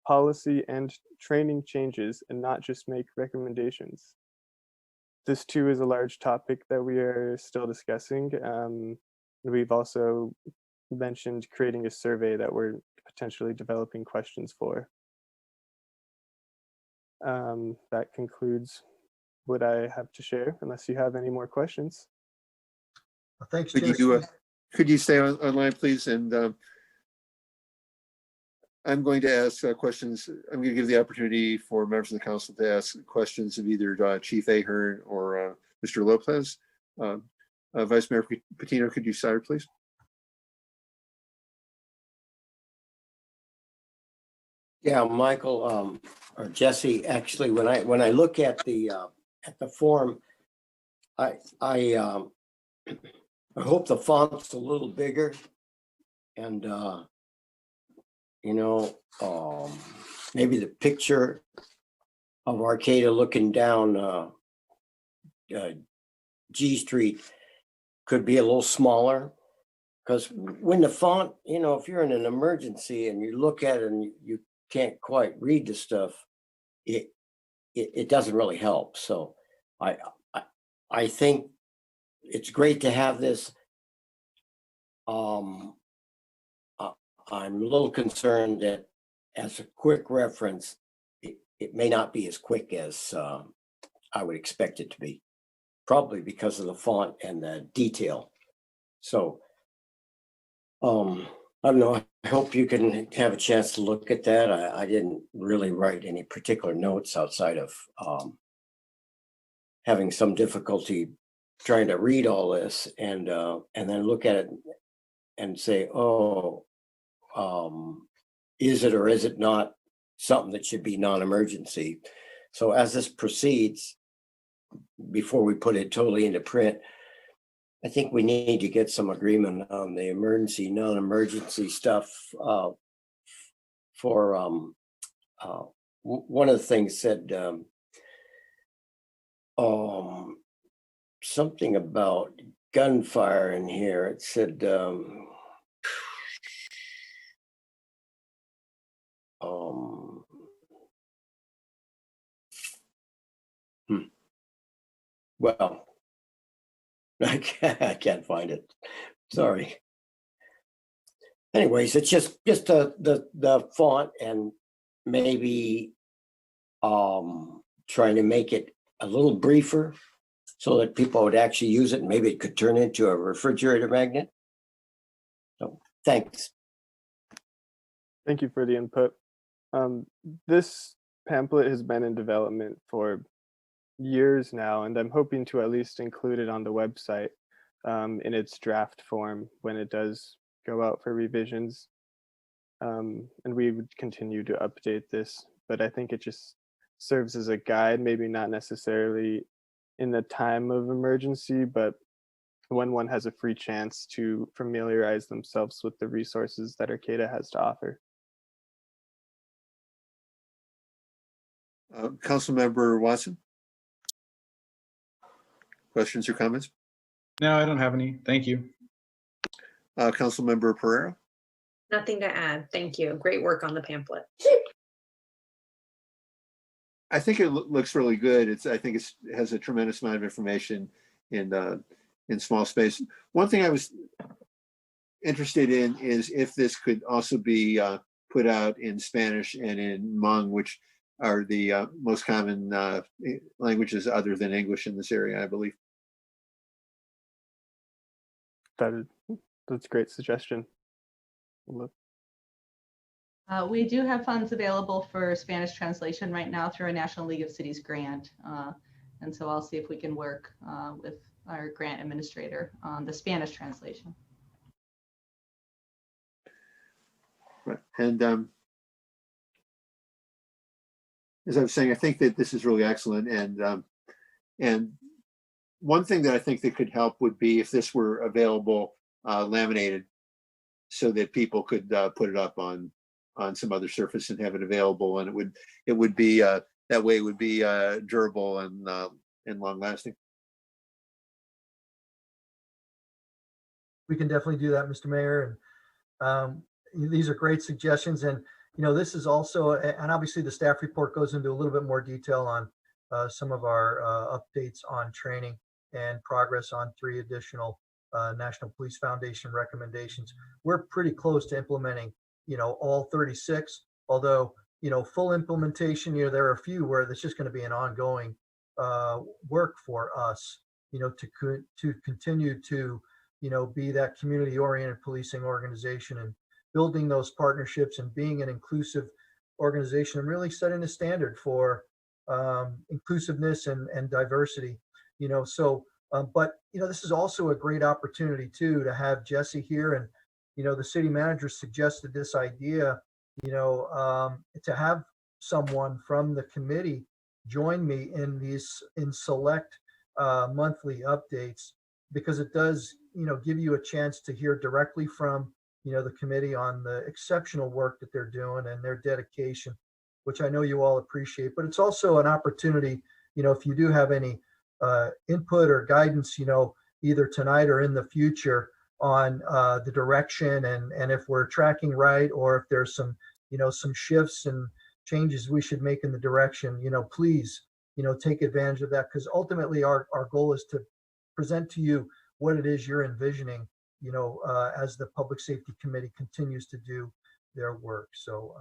policy and training changes, and not just make recommendations. This too is a large topic that we are still discussing. We've also mentioned creating a survey that we're potentially developing questions for. That concludes what I have to share, unless you have any more questions. Thanks, Could Jesse. could you stay online, please? And I'm going to ask questions. I'm going to give the opportunity for members of the council to ask questions of either Chief Ahern or Mr. Lopez. Vice Mayor Patino, could you start, please? Yeah, Michael, or Jesse, actually, when I look at the form, I hope the font's a little bigger, and maybe the picture of Arcata looking down G Street could be a little smaller, because when the font, if you're in an emergency and you look at it and you can't quite read the stuff, it doesn't really help. So I think it's great to have this. I'm a little concerned that as a quick reference, it may not be as quick as I would expect it to be, probably because of the font and the detail. So I don't know. I hope you can have a chance to look at that. I didn't really write any particular notes outside of having some difficulty trying to read all this and then look at it and say, oh, is it or is it not something that should be non-emergency? So as this proceeds, before we put it totally into print, I think we need to get some agreement on the emergency, non-emergency stuff. For one of the things said something about gunfire in here. It said well, I can't find it. Sorry. Anyways, it's just the font, and maybe trying to make it a little briefer so that people would actually use it. Maybe it could turn into a refrigerator magnet. So thanks. Thank you for the input. This pamphlet has been in development for years now, and I'm hoping to at least include it on the website in its draft form when it does go out for revisions. And we would continue to update this, but I think it just serves as a guide, maybe not necessarily in the time of emergency, but when one has a free chance to familiarize themselves with the resources that Arcata has to offer. Councilmember Watson? Questions or comments? No, I don't have any. Thank you. Councilmember Pereira? Nothing to add. Thank you. Great work on the pamphlet. I think it looks really good. I think it has a tremendous amount of information in small space. One thing I was interested in is if this could also be put out in Spanish and in Hmong, which are the most common languages other than English in this area, I believe. That's a great suggestion. We do have funds available for Spanish translation right now through our National League of Cities grant. And so I'll see if we can work with our grant administrator on the Spanish translation. Right. And as I was saying, I think that this is really excellent. And one thing that I think that could help would be if this were available laminated, so that people could put it up on some other surface and have it available, and it would be that way it would be durable and long lasting. We can definitely do that, Mr. Mayor. And these are great suggestions. And, this is also, and obviously the staff report goes into a little bit more detail on some of our updates on training and progress on 3 additional National Police Foundation recommendations. We're pretty close to implementing, all 36, although, full implementation, there are a few where it's just going to be an ongoing work for us, to continue to, be that community-oriented policing organization and building those partnerships and being an inclusive organization and really setting a standard for inclusiveness and diversity, but, this is also a great opportunity too, to have Jesse here. And, the city manager suggested this idea, to have someone from the committee join me in select monthly updates, because it does, give you a chance to hear directly from, the committee on the exceptional work that they're doing and their dedication, which I know you all appreciate. But it's also an opportunity, if you do have any input or guidance, either tonight or in the future on the direction and if we're tracking right, or if there's some, some shifts and changes we should make in the direction, please, take advantage of that, because ultimately our goal is to present to you what it is you're envisioning, as the Public Safety Committee continues to do their work. So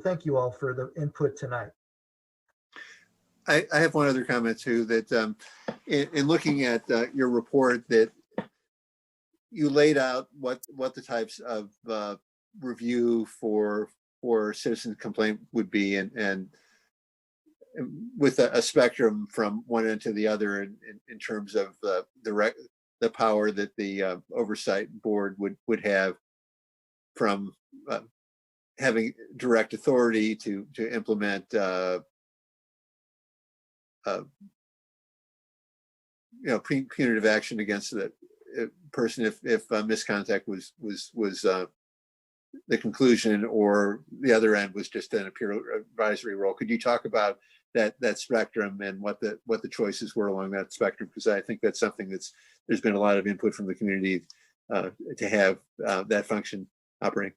thank you all for the input tonight. I have one other comment too, that in looking at your report, that you laid out what the types of review for citizen complaint would be, and with a spectrum from one end to the other in terms of the power that the oversight board would have, from having direct authority to implement punitive action against the person if misconduct was the conclusion, or the other end was just an advisory role. Could you talk about that spectrum and what the choices were along that spectrum? Because I think that's something there's been a lot of input from the community to have that function operating.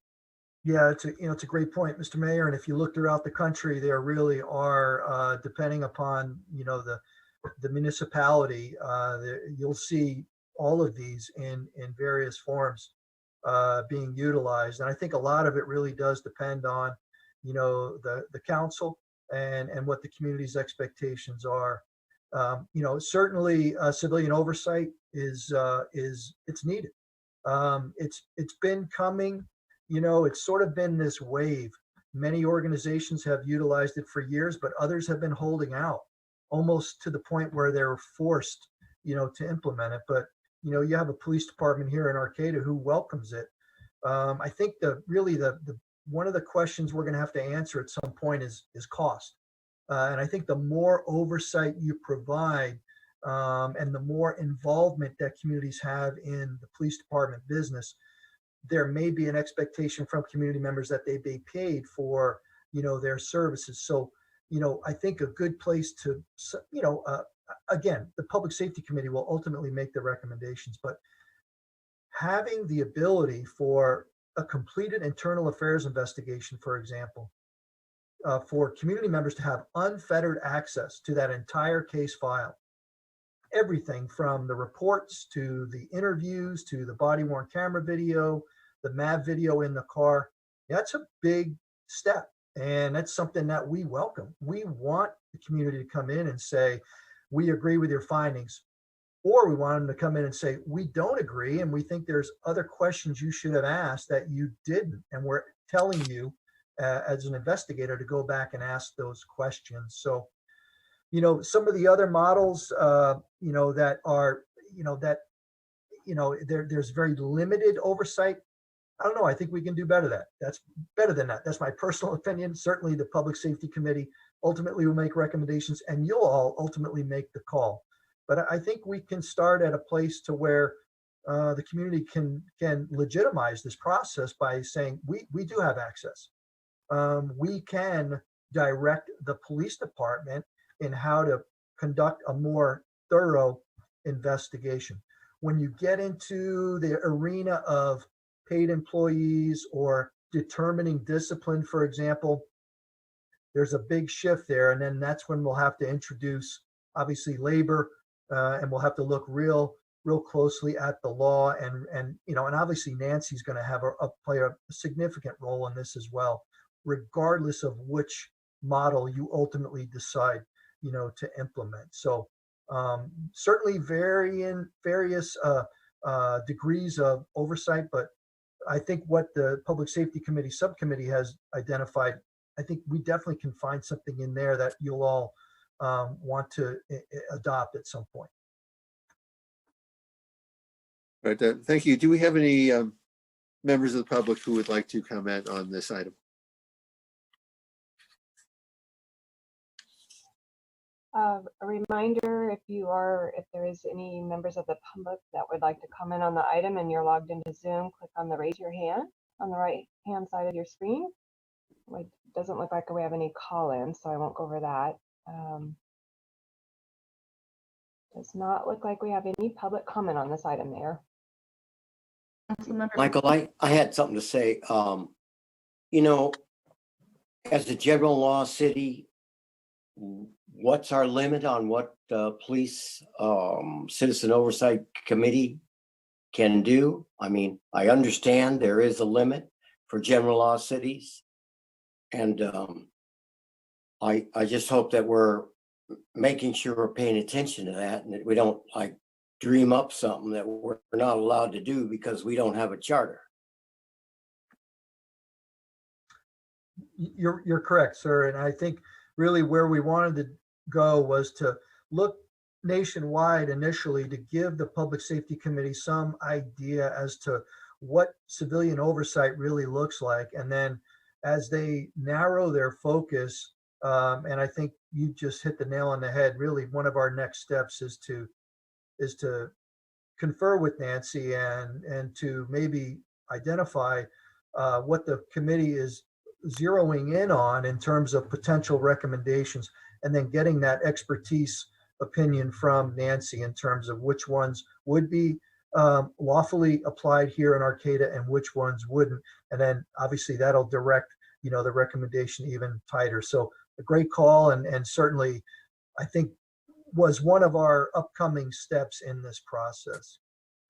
Yeah, it's a great point, Mr. Mayor. And if you look throughout the country, there really are, depending upon, the municipality, you'll see all of these in various forms being utilized. And I think a lot of it really does depend on, the council and what the community's expectations are. Certainly civilian oversight is it's needed. It's been coming. It's sort of been this wave. Many organizations have utilized it for years, but others have been holding out almost to the point where they're forced, to implement it. But, you have a police department here in Arcata who welcomes it. I think the one of the questions we're going to have to answer at some point is cost. And I think the more oversight you provide and the more involvement that communities have in the police department business, there may be an expectation from community members that they be paid for, their services. So, I think a good place to, again, the Public Safety Committee will ultimately make the recommendations, but having the ability for a completed internal affairs investigation, for example, for community members to have unfettered access to that entire case file, everything from the reports to the interviews to the body worn camera video, the MAV video in the car, that's a big step. And that's something that we welcome. We want the community to come in and say, we agree with your findings. Or we want them to come in and say, we don't agree, and we think there's other questions you should have asked that you didn't. And we're telling you as an investigator to go back and ask those questions. So, some of the other models, that are, there's very limited oversight. I don't know. I think we can do better than that. That's my personal opinion. Certainly the Public Safety Committee ultimately will make recommendations and you'll all ultimately make the call. But I think we can start at a place to where the community can legitimize this process by saying, we do have access. We can direct the police department in how to conduct a more thorough investigation. When you get into the arena of paid employees or determining discipline, for example, there's a big shift there. And then that's when we'll have to introduce, obviously, labor, and we'll have to look real closely at the law. And obviously Nancy's going to have play a significant role in this as well, regardless of which model you ultimately decide, to implement. So certainly various degrees of oversight, but I think what the Public Safety Committee subcommittee has identified, I think we definitely can find something in there that you'll all want to adopt at some point. Right. Thank you. Do we have any members of the public who would like to comment on this item? A reminder, if there is any members of the public that would like to comment on the item and you're logged into Zoom, click on the raise your hand on the right hand side of your screen. It doesn't look like we have any call-ins, so I won't go over that. Does not look like we have any public comment on this item there. Michael, I had something to say. As a general law city, what's our limit on what the police citizen oversight committee can do? I mean, I understand there is a limit for general law cities. And I just hope that we're making sure we're paying attention to that and that we don't dream up something that we're not allowed to do because we don't have a charter. You're correct, sir. And I think really where we wanted to go was to look nationwide initially to give the Public Safety Committee some idea as to what civilian oversight really looks like. And then as they narrow their focus, and I think you just hit the nail on the head, really one of our next steps is to confer with Nancy and to maybe identify what the committee is zeroing in on in terms of potential recommendations, and then getting that expertise opinion from Nancy in terms of which ones would be lawfully applied here in Arcata and which ones wouldn't. And then obviously that'll direct, the recommendation even tighter. So a great call, and certainly I think was one of our upcoming steps in this process.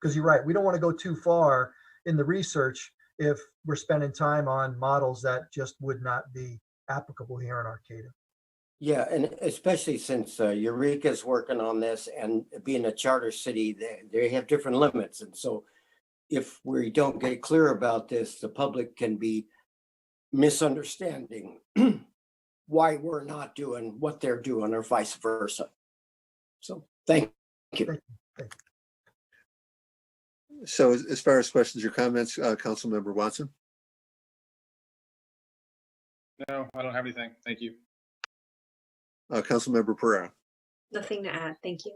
Because you're right, we don't want to go too far in the research if we're spending time on models that just would not be applicable here in Arcata. Yeah, and especially since Eureka's working on this, and being a charter city, they have different limits. And so if we don't get clear about this, the public can be misunderstanding why we're not doing what they're doing or vice versa. So thank you. Thank you. So as far as questions or comments, Councilmember Watson? No, I don't have anything. Thank you. Councilmember Pereira. Nothing to add. Thank you.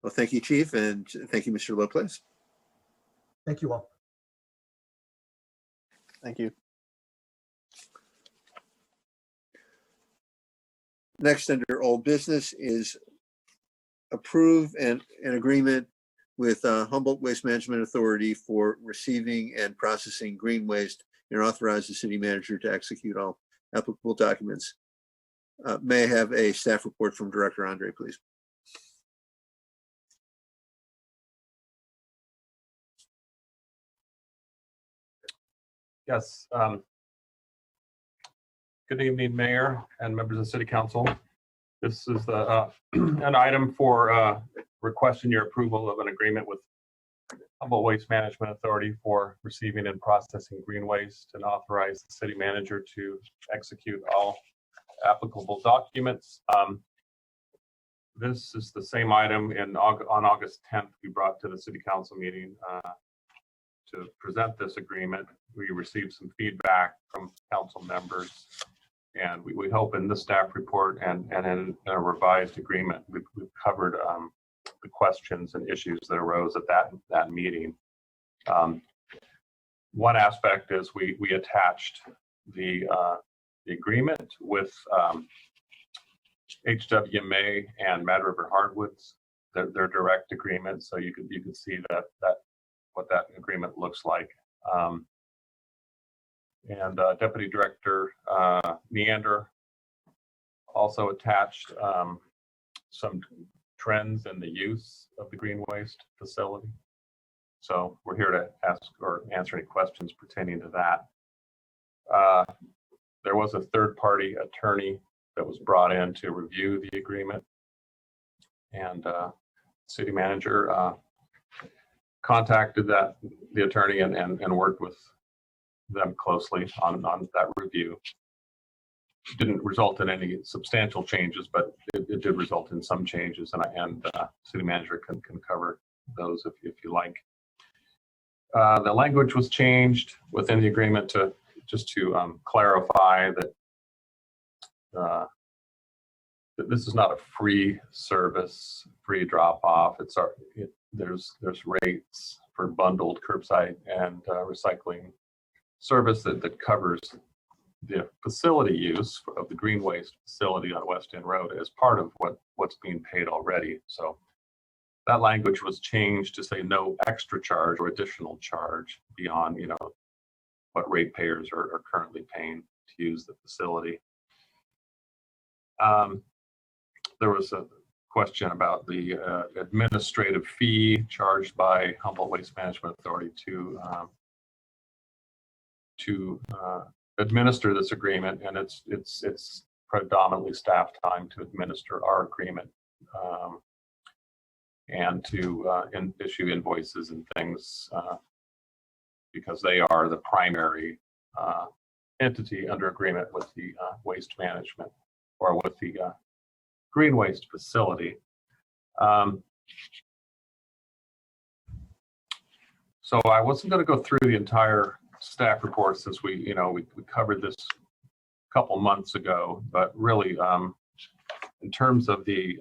Well, thank you, Chief, and thank you, Mr. Lopez. Thank you all. Thank you. Next, under old business is approve an agreement with Humboldt Waste Management Authority for receiving and processing green waste and authorize the city manager to execute all applicable documents. May I have a staff report from Director Andre, please? Yes. Good evening, Mayor and members of the City Council. This is the an item for requesting your approval of an agreement with Humboldt Waste Management Authority for receiving and processing green waste and authorize the city manager to execute all applicable documents. This is the same item on August 10th we brought to the City Council meeting to present this agreement. We received some feedback from council members, and we hope in the staff report and in a revised agreement, we've covered the questions and issues that arose at that meeting. One aspect is we attached the agreement with HWMA and Mad River Hardwoods, their direct agreement, so you could see that what that agreement looks like. And Deputy Director Neander also attached some trends in the use of the green waste facility. So we're here to ask or answer any questions pertaining to that. There was a third-party attorney that was brought in to review the agreement, and city manager contacted the attorney and worked with them closely on that review. It didn't result in any substantial changes, but it did result in some changes, and city manager can cover those if you like. The language was changed within the agreement to clarify that this is not a free service, free drop-off. There's rates for bundled curbside and recycling service that covers the facility use of the green waste facility on West End Road as part of what's being paid already. So that language was changed to say no extra charge or additional charge beyond what ratepayers are currently paying to use the facility. There was a question about the administrative fee charged by Humboldt Waste Management Authority to administer this agreement, and it's predominantly staff time to administer our agreement and to issue invoices and things because they are the primary entity under agreement with the waste management or with the green waste facility. So I wasn't going to go through the entire staff report since we covered this a couple months ago, but really in terms of the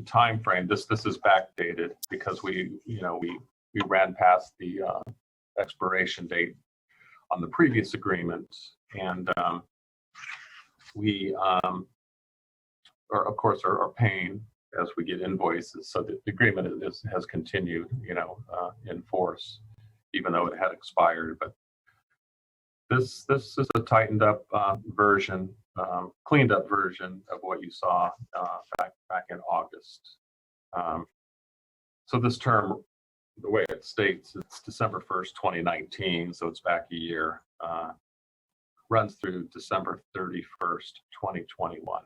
time frame, this is backdated because we ran past the expiration date on the previous agreement, and we of course are paying as we get invoices. So the agreement has continued, in force, even though it had expired. But this is a tightened up version, cleaned up version of what you saw back in August. So this term, the way it states, it's December 1st, 2019, so it's back a year. Runs through December 31st, 2021.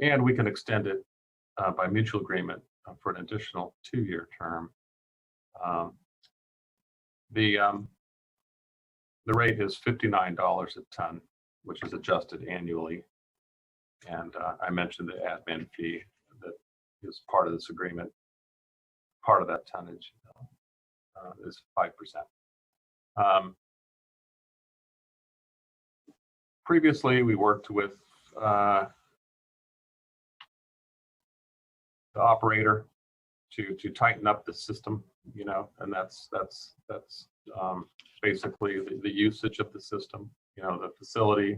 And we can extend it by mutual agreement for an additional 2-year term. The rate is $59 a ton, which is adjusted annually. And I mentioned the admin fee that is part of this agreement. Part of that tonnage is 5%. previously, we worked with the operator to tighten up the system, you know, and that's basically the usage of the system. You know, the facility,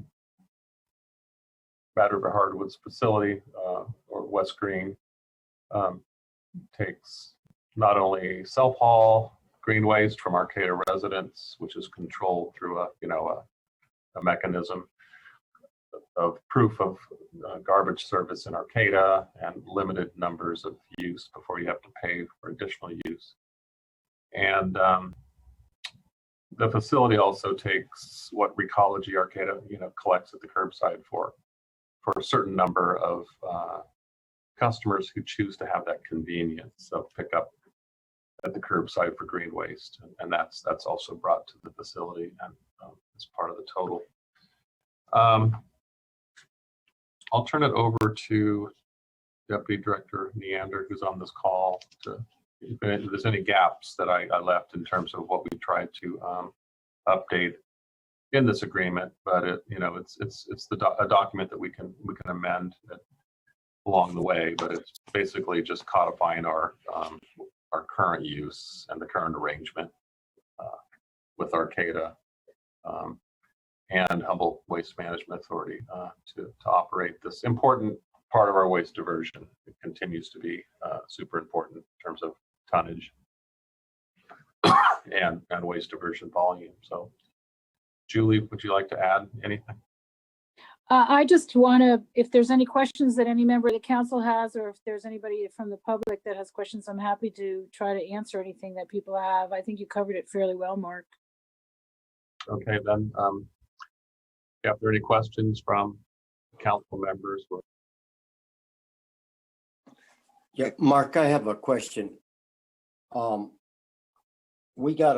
Bad River Hardwood's facility, or West Green, takes not only self-haul green waste from Arcata residents, which is controlled through a mechanism of proof of garbage service in Arcata and limited numbers of use before you have to pay for additional use. And the facility also takes what Recology Arcata, you know, collects at the curbside for a certain number of customers who choose to have that convenience of pick up at the curbside for green waste, and that's also brought to the facility and as part of the total. I'll turn it over to Deputy Director Neander, who's on this call, to if there's any gaps that I left in terms of what we tried to update in this agreement. But it's a document that we can amend along the way. But it's basically just codifying our current use and the current arrangement with Arcata and Humboldt Waste Management Authority to operate this important part of our waste diversion. It continues to be super important in terms of tonnage and waste diversion volume. So, Julie, would you like to add anything? I just want to, if there's any questions that any member of the council has, or if there's anybody from the public that has questions, I'm happy to try to answer anything that people have. I think you covered it fairly well, Mark. Okay, then, if there are any questions from council members? Yeah, Mark, I have a question. We got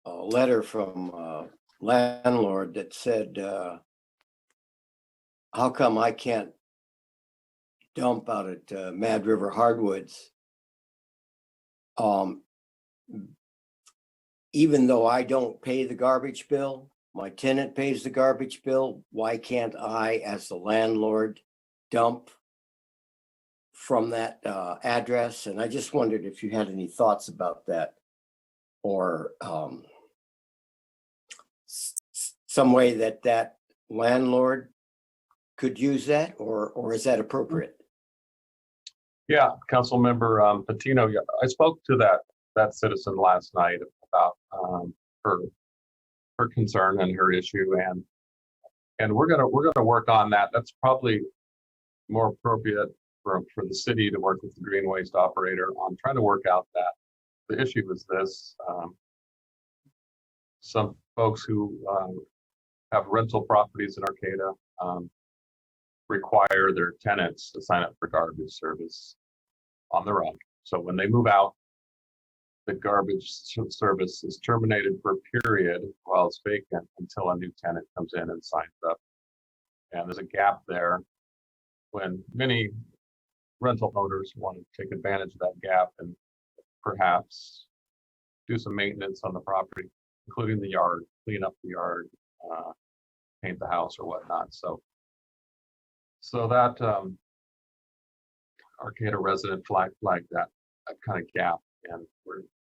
a letter from a landlord that said, how come I can't dump out at Mad River Hardwoods? Even though I don't pay the garbage bill, my tenant pays the garbage bill, why can't I, as the landlord, dump from that address? And I just wondered if you had any thoughts about that, or some way that landlord could use that, or is that appropriate? Yeah, Council Member Patino, I spoke to that citizen last night about her concern and her issue, and we're gonna work on that. That's probably more appropriate for the city to work with the green waste operator on trying to work out that. The issue is this: some folks who have rental properties in Arcata require their tenants to sign up for garbage service on their own. So when they move out, the garbage service is terminated for a period while it's vacant until a new tenant comes in and signs up. And there's a gap there when many rental owners want to take advantage of that gap and perhaps do some maintenance on the property, including the yard, clean up the yard, paint the house or whatnot. So that Arcata resident flagged that kind of gap, and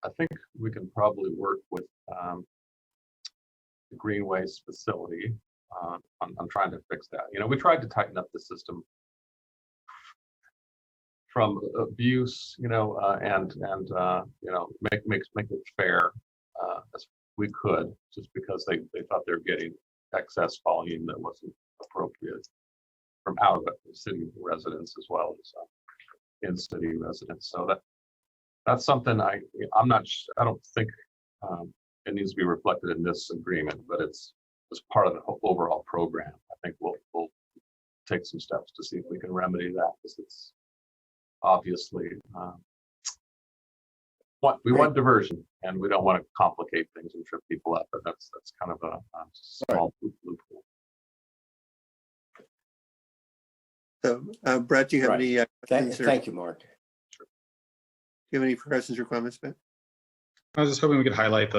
I think we can probably work with the green waste facility on trying to fix that. You know, we tried to tighten up the system from abuse, and make it fair as we could, just because they thought they were getting excess volume that wasn't appropriate from out of the city residents as well as in-city residents. So that's something I don't think it needs to be reflected in this agreement, but it's part of the overall program. I think we'll take some steps to see if we can remedy that, because it's obviously we want diversion, and we don't want to complicate things and trip people up. But that's kind of a small loophole. So, Brett, do you have any questions? Thank you, Mark. Sure. Do you have any questions or comments, Ben? I was just hoping we could highlight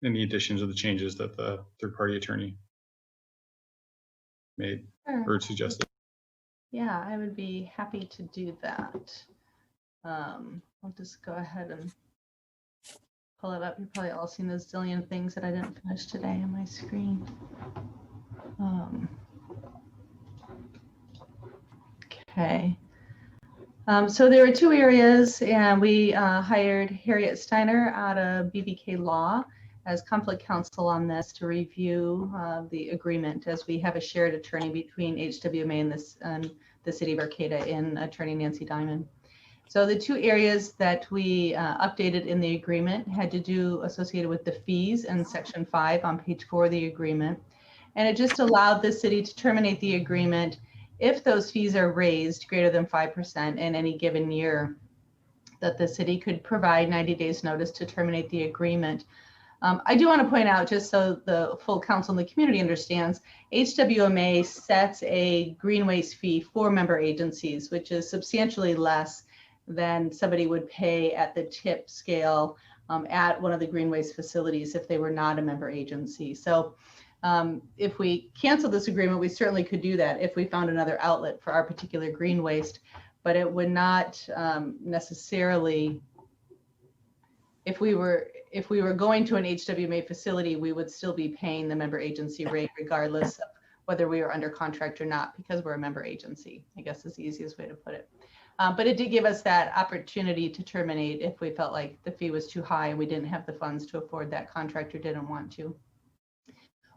any additions or the changes that the third-party attorney made Sure. or suggested. Yeah, I would be happy to do that. I'll just go ahead and pull it up. You've probably all seen those zillion things that I didn't finish today on my screen. Okay. So there were two areas, and we hired Harriet Steiner out of BBK Law as conflict counsel on this to review the agreement, as we have a shared attorney between HWMA and the City of Arcata in Attorney Nancy Diamond. So the two areas that we updated in the agreement had to do associated with the fees in Section 5 on page 4 of the agreement. And it just allowed the city to terminate the agreement if those fees are raised greater than 5% in any given year, that the city could provide 90 days notice to terminate the agreement. I do want to point out, just so the full council and the community understands, HWMA sets a green waste fee for member agencies, which is substantially less than somebody would pay at the tip scale at one of the green waste facilities if they were not a member agency. So if we cancel this agreement, we certainly could do that if we found another outlet for our particular green waste, but it would not necessarily, if we were going to an HWMA facility, we would still be paying the member agency rate regardless of whether we were under contract or not, because we're a member agency, I guess is the easiest way to put it. But it did give us that opportunity to terminate if we felt like the fee was too high and we didn't have the funds to afford that contract or didn't want to.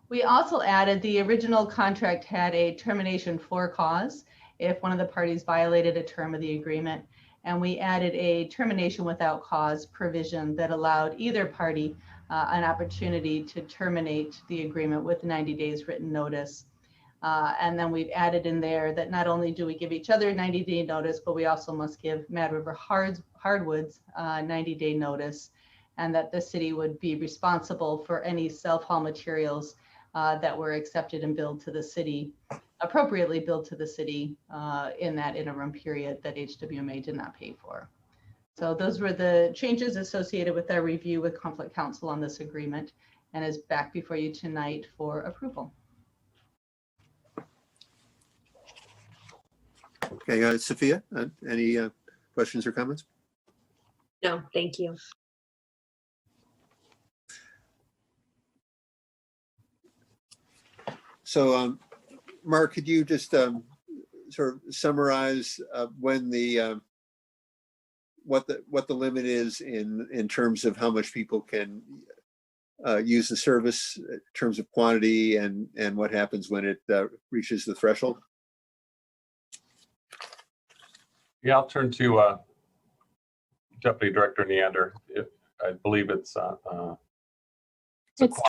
We also added, the original contract had a termination for cause if one of the parties violated a term of the agreement. And we added a termination without cause provision that allowed either party an opportunity to terminate the agreement with 90 days written notice. And then we've added in there that not only do we give each other 90-day notice, but we also must give Mad River Hardwoods 90-day notice, and that the city would be responsible for any self-haul materials that were accepted and billed to the city, appropriately billed to the city in that interim period that HWMA did not pay for. So those were the changes associated with our review with conflict counsel on this agreement, and is back before you tonight for approval. Okay, Sophia, any questions or comments? No, thank you. So, Mark, could you just sort of summarize when the what the limit is in terms of how much people can use the service in terms of quantity, and what happens when it reaches the threshold? Yeah, I'll turn to Deputy Director Neander. I believe it's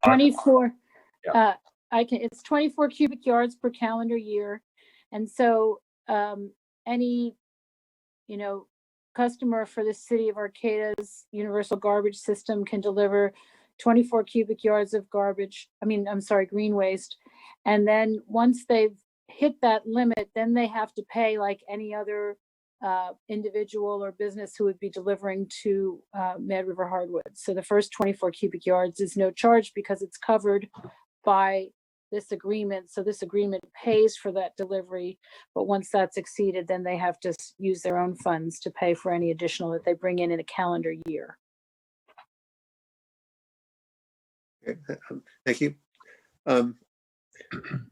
24. Yeah. It's 24 cubic yards per calendar year. And so any, customer for the city of Arcata's universal garbage system can deliver 24 cubic yards of green waste. And then once they've hit that limit, then they have to pay like any other individual or business who would be delivering to Mad River Hardwood. So the first 24 cubic yards is no charge because it's covered by this agreement. So this agreement pays for that delivery, but once that's exceeded, then they have to use their own funds to pay for any additional that they bring in a calendar year. Okay, thank you. Do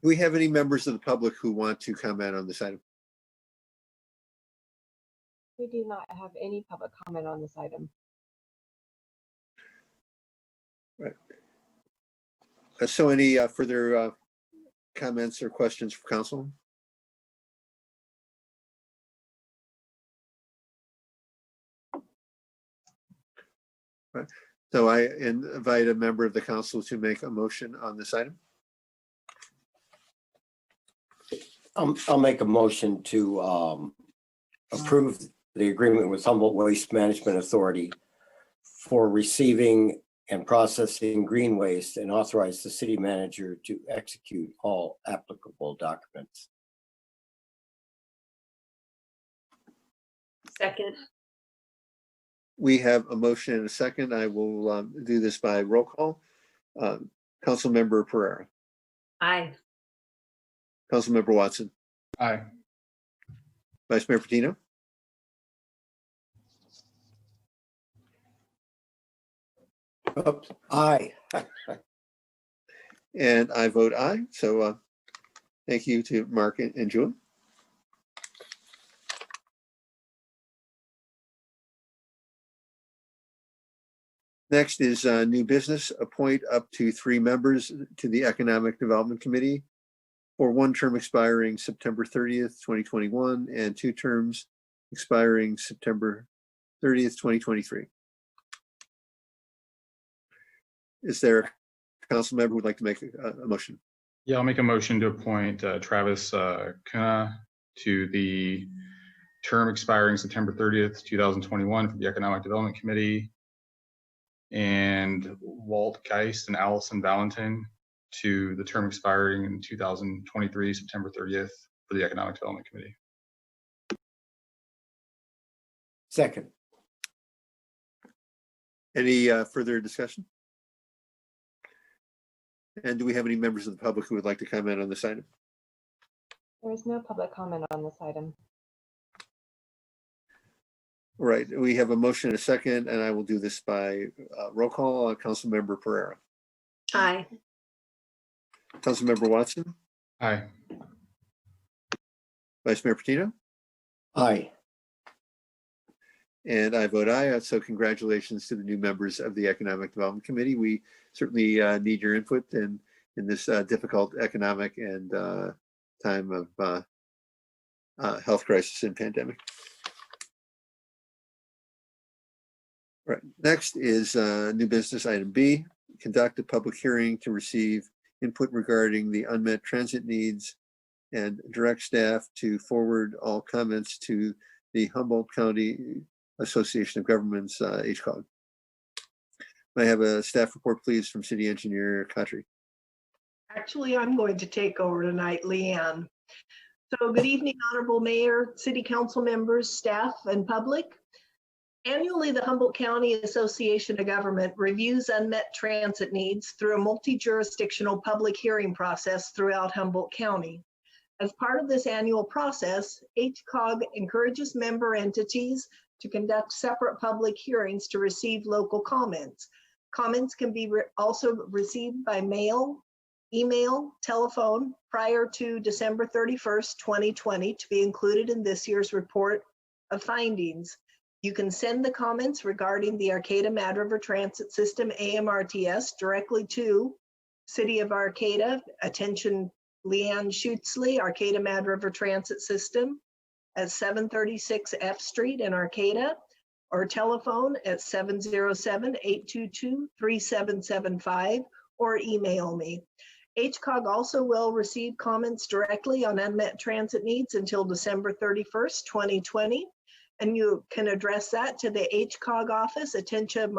we have any members of the public who want to comment on this item? We do not have any public comment on this item. Right. So any further comments or questions for council? Right. So I invite a member of the council to make a motion on this item. I'll make a motion to approve the agreement with Humboldt Waste Management Authority for receiving and processing green waste, and authorize the city manager to execute all applicable documents. Second. We have a motion and a second. I will do this by roll call. Councilmember Pereira. Aye. Councilmember Watson, Aye. Vice Mayor Patino, Oops, aye. and I vote aye. So thank you to Mark and Julie. Next is new business. Appoint up to 3 members to the Economic Development Committee for 1 term expiring September 30th, 2021, and 2 terms expiring September 30th, 2023. Is there a council member who would like to make a motion? Yeah, I'll make a motion to appoint Travis Kuna to the term expiring September 30th, 2021 for the Economic Development Committee, and Walt Geist and Allison Valentin to the term expiring in 2023, September 30th for the Economic Development Committee. Second. Any further discussion? And do we have any members of the public who would like to comment on this item? There is no public comment on this item. All right, we have a motion and a second, and I will do this by roll call. Councilmember Pereira. Aye. Councilmember Watson. Aye. Vice Mayor Patino. Aye. And I vote aye. So congratulations to the new members of the Economic Development Committee. We certainly need your input in this difficult economic and time of health crisis and pandemic. Right. Next is new business item B. Conduct a public hearing to receive input regarding the unmet transit needs and direct staff to forward all comments to the Humboldt County Association of Governments, HCOG. May I have a staff report, please, from City Engineer Khatri? Actually, I'm going to take over tonight, Leanne. So good evening, Honorable Mayor, City Council members, staff, and public. Annually, the Humboldt County Association of Government reviews unmet transit needs through a multi-jurisdictional public hearing process throughout Humboldt County. As part of this annual process, HCOG encourages member entities to conduct separate public hearings to receive local comments. Comments can be also received by mail, email, telephone prior to December 31st, 2020 to be included in this year's report of findings. You can send the comments regarding the Arcata Mad River Transit System, AMRTS, directly to City of Arcata, attention Leanne Schutzley, Arcata Mad River Transit System at 736 F Street in Arcata, or telephone at 707-822-3775, or email me. HCOG also will receive comments directly on unmet transit needs until December 31st, 2020. And you can address that to the HCOG office, attention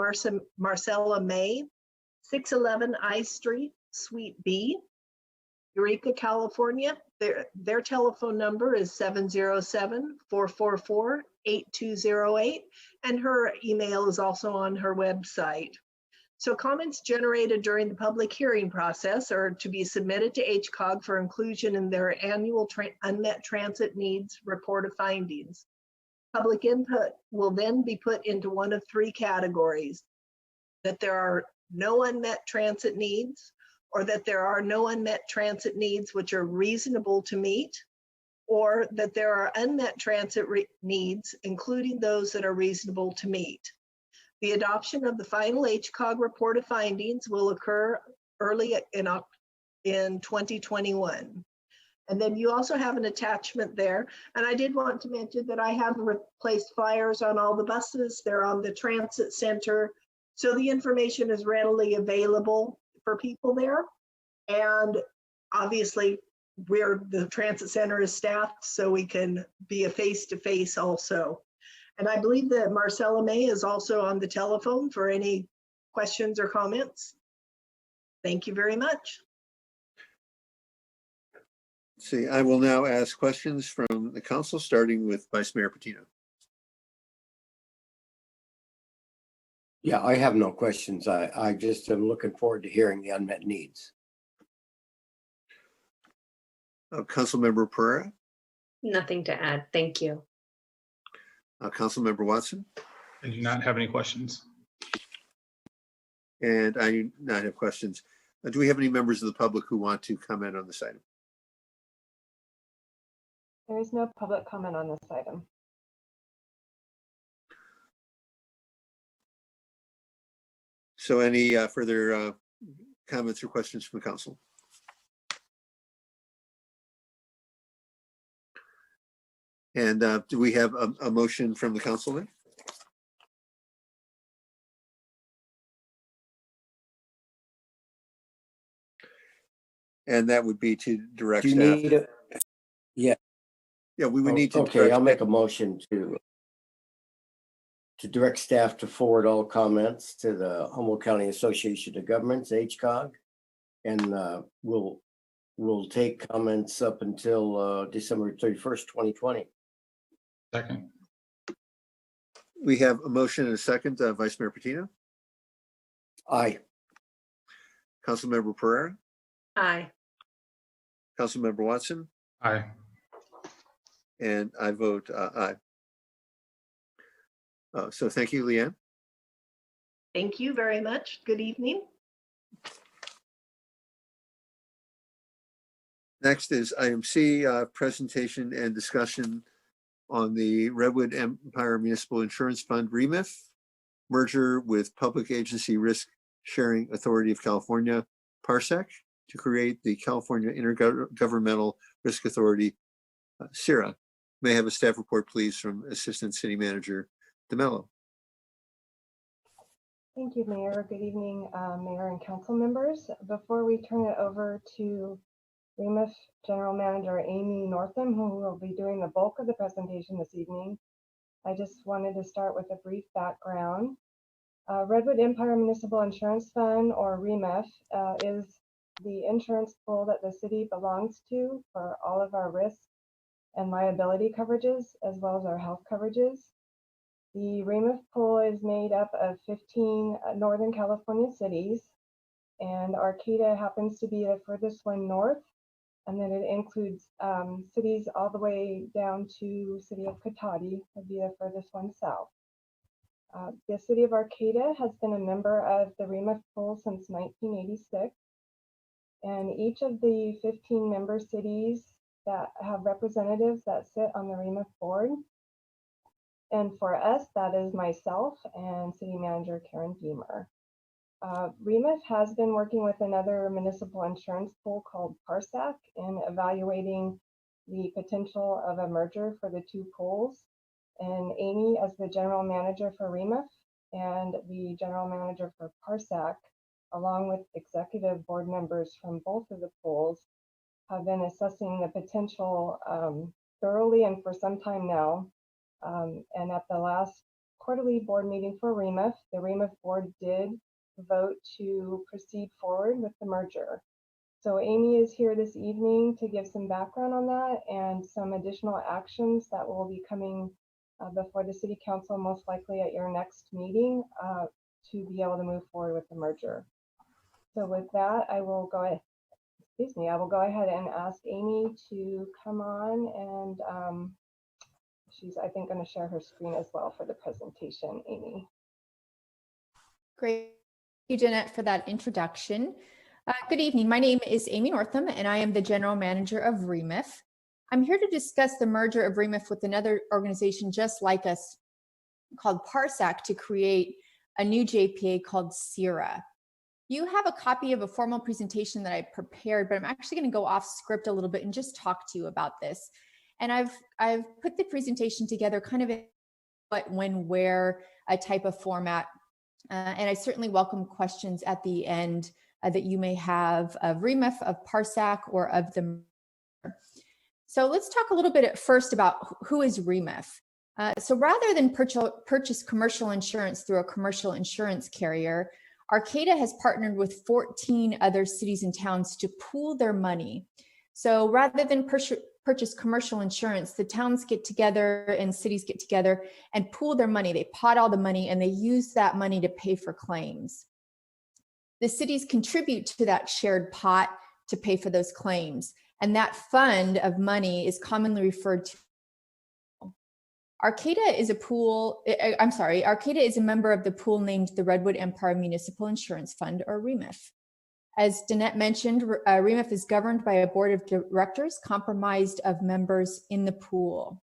Marcella May, 611 I Street, Suite B, Eureka, California. Their telephone number is 707-444-8208, and her email is also on her website. So comments generated during the public hearing process are to be submitted to HCOG for inclusion in their annual unmet transit needs report of findings. Public input will then be put into one of 3 categories: that there are no unmet transit needs, or that there are no unmet transit needs which are reasonable to meet, or that there are unmet transit needs, including those that are reasonable to meet. The adoption of the final HCOG report of findings will occur early in 2021. And then you also have an attachment there. And I did want to mention that I have replaced flyers on all the buses. They're on the transit center. So the information is readily available for people there. And obviously the transit center is staffed, so we can be a face-to-face also. And I believe that Marcella May is also on the telephone for any questions or comments. Thank you very much. See, I will now ask questions from the council, starting with Vice Mayor Patino. Yeah, I have no questions. I just am looking forward to hearing the unmet needs. Councilmember Pereira, Nothing to add. Thank you. Councilmember Watson, I do not have any questions. and I do not have questions. Do we have any members of the public who want to comment on this item? There is no public comment on this item. So any further comments or questions from the council? And do we have a motion from the council then? And that would be to direct Do you staff. need it? Yeah. Yeah, we would need to. Okay, I'll make a motion to direct staff to forward all comments to the Humboldt County Association of Governments, HCOG. And we'll take comments up until December 31st, 2020. Second. We have a motion and a second. Vice Mayor Patino, Aye. Councilmember Pereira, Aye. Councilmember Watson, Aye. and I vote aye. So thank you, Leanne. Thank you very much. Good evening. Next is item C, presentation and discussion on the Redwood Empire Municipal Insurance Fund REMF merger with Public Agency Risk Sharing Authority of California, PARSEC, to create the California Intergovernmental Risk Authority, CIRA. May I have a staff report, please, from Assistant City Manager DeMello. Thank you, Mayor. Good evening, Mayor and council members. Before we turn it over to REMF General Manager Amy Northam, who will be doing the bulk of the presentation this evening, I just wanted to start with a brief background. Redwood Empire Municipal Insurance Fund, or REMF, is the insurance pool that the city belongs to for all of our risk and liability coverages, as well as our health coverages. The REMF pool is made up of 15 Northern California cities, and Arcata happens to be the furthest one north, and then it includes cities all the way down to city of Cotati, would be the furthest one south. The city of Arcata has been a member of the REMF pool since 1986, and each of the 15 member cities that have representatives that sit on the REMF board. And for us, that is myself and City Manager Karen Deemer. REMF has been working with another municipal insurance pool called PARSEC in evaluating the potential of a merger for the two pools. And Amy, as the general manager for REMF and the general manager for PARSEC, along with executive board members from both of the pools, have been assessing the potential thoroughly and for some time now. And at the last quarterly board meeting for REMF, the REMF board did vote to proceed forward with the merger. So Amy is here this evening to give some background on that and some additional actions that will be coming before the City Council, most likely at your next meeting, to be able to move forward with the merger. So with that, I will go ahead. I will go ahead and ask Amy to come on, and she's, I think, going to share her screen as well for the presentation. Amy. Great. Thank you, Jeanette, for that introduction. Good evening. My name is Amy Northam, and I am the General Manager of REMF. I'm here to discuss the merger of REMF with another organization just like us called PARSEC to create a new JPA called CIRA. You have a copy of a formal presentation that I prepared, but I'm actually going to go off script a little bit and just talk to you about this. And I've put the presentation together kind of in what, when, where, a type of format. And I certainly welcome questions at the end that you may have of REMF, of PARSEC, or of the. So let's talk a little bit at first about who is REMF. So rather than purchase commercial insurance through a commercial insurance carrier, Arcata has partnered with 14 other cities and towns to pool their money. So rather than purchase commercial insurance, the towns get together and cities get together and pool their money. They pot all the money and they use that money to pay for claims. The cities contribute to that shared pot to pay for those claims. And that fund of money is commonly referred to. Arcata is a member of the pool named the Redwood Empire Municipal Insurance Fund, or REMF. As Danette mentioned, REMF is governed by a board of directors comprised of members in the pool.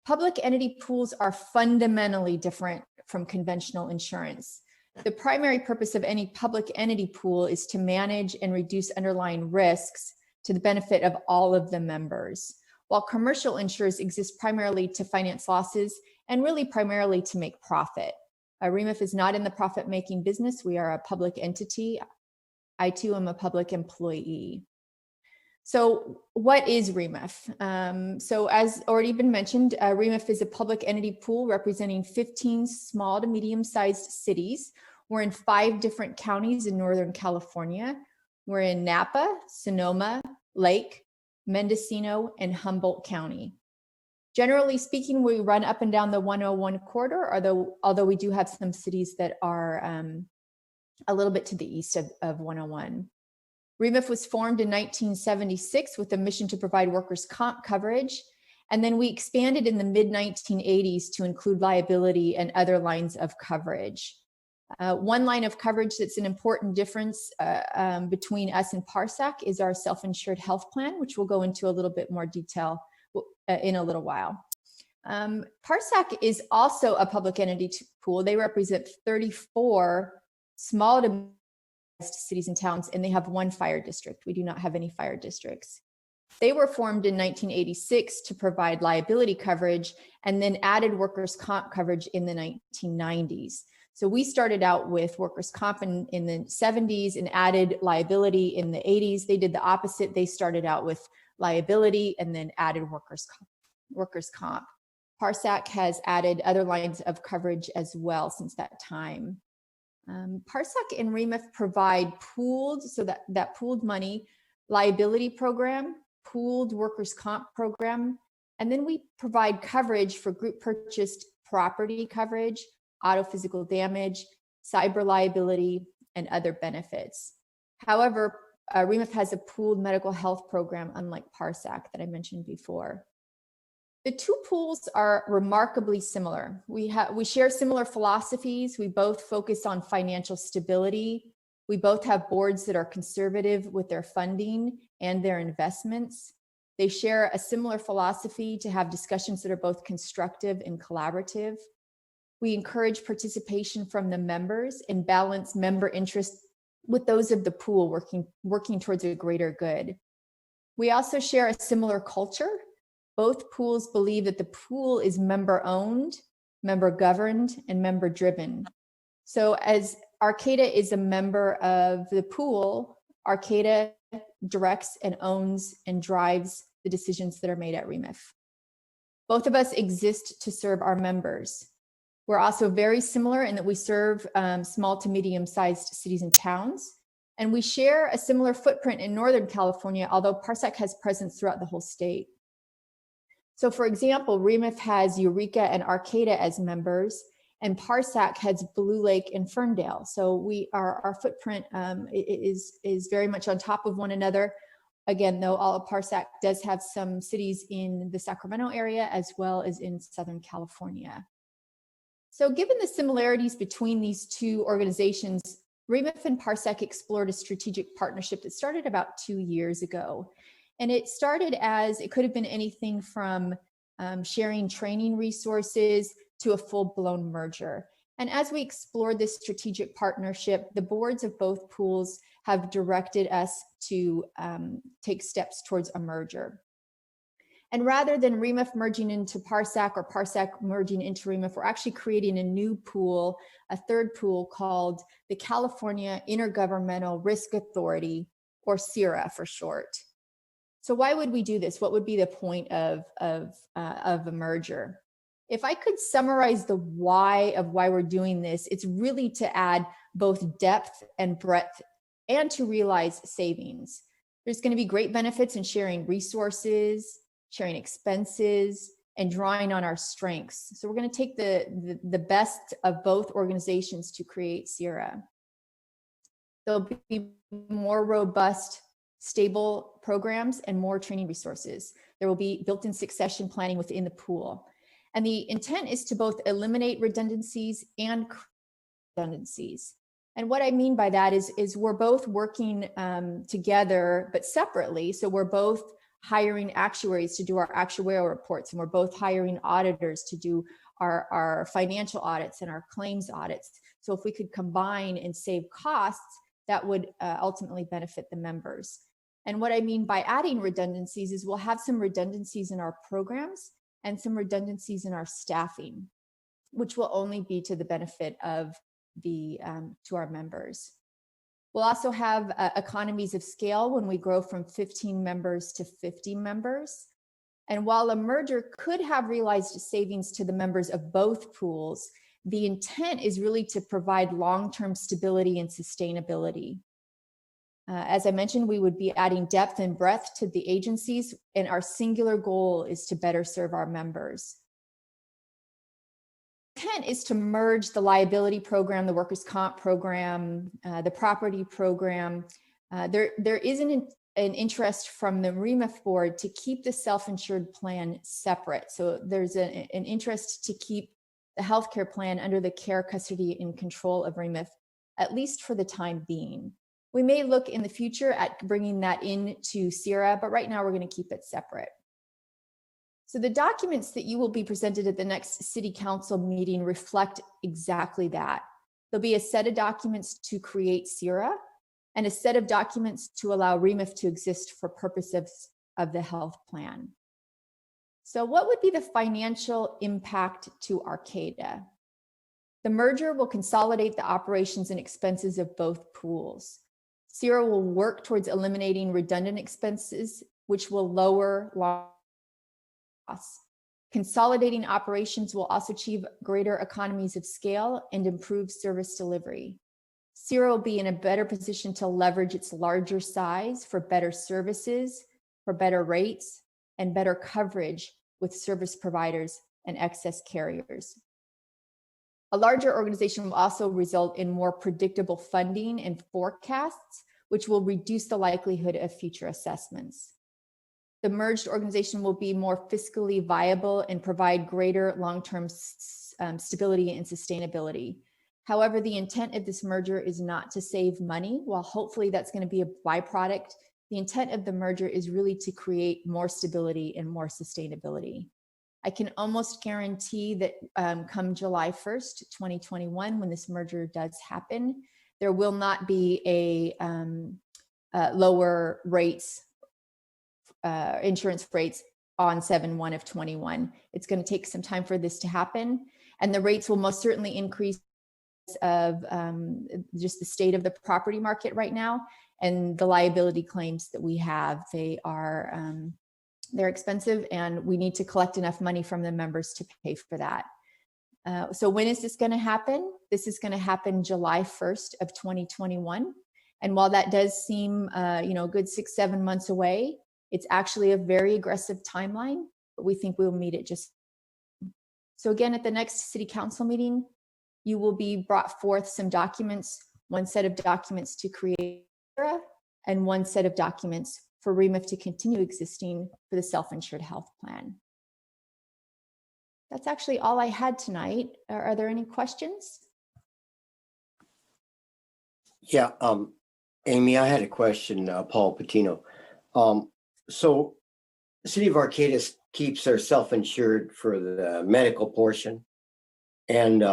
Public entity pools are fundamentally different from conventional insurance. The primary purpose of any public entity pool is to manage and reduce underlying risks to the benefit of all of the members, while commercial insurers exist primarily to finance losses and really primarily to make profit. REMF is not in the profit-making business. We are a public entity. I too am a public employee. So what is REMF? So as already been mentioned, REMF is a public entity pool representing 15 small to medium-sized cities. We're in 5 different counties in Northern California. We're in Napa, Sonoma, Lake, Mendocino, and Humboldt County. Generally speaking, we run up and down the 101 corridor, although we do have some cities that are a little bit to the east of 101. REMF was formed in 1976 with a mission to provide workers' comp coverage, and then we expanded in the mid-1980s to include liability and other lines of coverage. One line of coverage that's an important difference between us and PARSAC is our self-insured health plan, which we'll go into a little bit more detail in a little while. PARSAC is also a public entity pool. They represent 34 small to cities and towns, and they have 1 fire district. We do not have any fire districts. They were formed in 1986 to provide liability coverage and then added workers' comp coverage in the 1990s. So we started out with workers' comp in the 70s and added liability in the 80s. They did the opposite. They started out with liability and then added workers' comp. PARSAC has added other lines of coverage as well since that time. PARSAC and REMF provide pooled, so that pooled money, liability program, pooled workers' comp program, and then we provide coverage for group purchased property coverage, auto physical damage, cyber liability, and other benefits. However, REMF has a pooled medical health program, unlike PARSAC that I mentioned before. The 2 pools are remarkably similar. We share similar philosophies. We both focus on financial stability. We both have boards that are conservative with their funding and their investments. They share a similar philosophy to have discussions that are both constructive and collaborative. We encourage participation from the members and balance member interests with those of the pool working towards a greater good. We also share a similar culture. Both pools believe that the pool is member-owned, member-governed, and member-driven. So as Arcata is a member of the pool, Arcata directs and owns and drives the decisions that are made at REMF. Both of us exist to serve our members. We're also very similar in that we serve small to medium-sized cities and towns, and we share a similar footprint in Northern California, although PARSAC has presence throughout the whole state. So for example, REMF has Eureka and Arcata as members, and PARSAC has Blue Lake and Ferndale. So our footprint is very much on top of one another. Again, though, all of PARSAC does have some cities in the Sacramento area as well as in Southern California. So given the similarities between these 2 organizations, REMF and PARSAC explored a strategic partnership that started about 2 years ago. And it started as, it could have been anything from sharing training resources to a full-blown merger. And as we explored this strategic partnership, the boards of both pools have directed us to take steps towards a merger. And rather than REMF merging into PARSAC or PARSAC merging into REMF, we're actually creating a new pool, a 3rd pool called the California Intergovernmental Risk Authority, or CIRA for short. So why would we do this? What would be the point of a merger? If I could summarize the why of why we're doing this, it's really to add both depth and breadth and to realize savings. There's going to be great benefits in sharing resources, sharing expenses, and drawing on our strengths. So we're going to take the best of both organizations to create CIRA. There'll be more robust stable programs, and more training resources. There will be built-in succession planning within the pool. And the intent is to both eliminate redundancies and redundancies. And what I mean by that is we're both working together, but separately. So we're both hiring actuaries to do our actuarial reports, and we're both hiring auditors to do our financial audits and our claims audits. So if we could combine and save costs, that would ultimately benefit the members. And what I mean by adding redundancies is we'll have some redundancies in our programs and some redundancies in our staffing, which will only be to the benefit of to our members. We'll also have economies of scale when we grow from 15 members to 50 members. And while a merger could have realized savings to the members of both pools, the intent is really to provide long-term stability and sustainability. As I mentioned, we would be adding depth and breadth to the agencies, and our singular goal is to better serve our members. The intent is to merge the liability program, the workers' comp program, the property program. There is an interest from the REMF board to keep the self-insured plan separate. So there's an interest to keep the healthcare plan under the care, custody, and control of REMF, at least for the time being. We may look in the future at bringing that into CIRA, but right now we're going to keep it separate. So the documents that you will be presented at the next City Council meeting reflect exactly that. There'll be a set of documents to create CIRA and a set of documents to allow REMF to exist for purposes of the health plan. So what would be the financial impact to Arcata? The merger will consolidate the operations and expenses of both pools. CIRA will work towards eliminating redundant expenses, which will lower loss. Consolidating operations will also achieve greater economies of scale and improve service delivery. CIRA will be in a better position to leverage its larger size for better services, for better rates, and better coverage with service providers and excess carriers. A larger organization will also result in more predictable funding and forecasts, which will reduce the likelihood of future assessments. The merged organization will be more fiscally viable and provide greater long-term stability and sustainability. However, the intent of this merger is not to save money. While hopefully that's going to be a byproduct, the intent of the merger is really to create more stability and more sustainability. I can almost guarantee that come July 1st, 2021, when this merger does happen, there will not be a lower rates, insurance rates on 7/1 of 21. It's going to take some time for this to happen, and the rates will most certainly increase of just the state of the property market right now, and the liability claims that we have. They are they're expensive, and we need to collect enough money from the members to pay for that. So when is this going to happen? This is going to happen July 1st of 2021. And while that does seem, a good 6-7 months away, it's actually a very aggressive timeline, but we think we'll meet it just. So again, at the next City Council meeting, you will be brought forth some documents, one set of documents to create CIRA, and one set of documents for REMF to continue existing for the self-insured health plan. That's actually all I had tonight. Are there any questions? Yeah, Amy, I had a question, Paul Patino. So the city of Arcata keeps their self-insured for the medical portion, and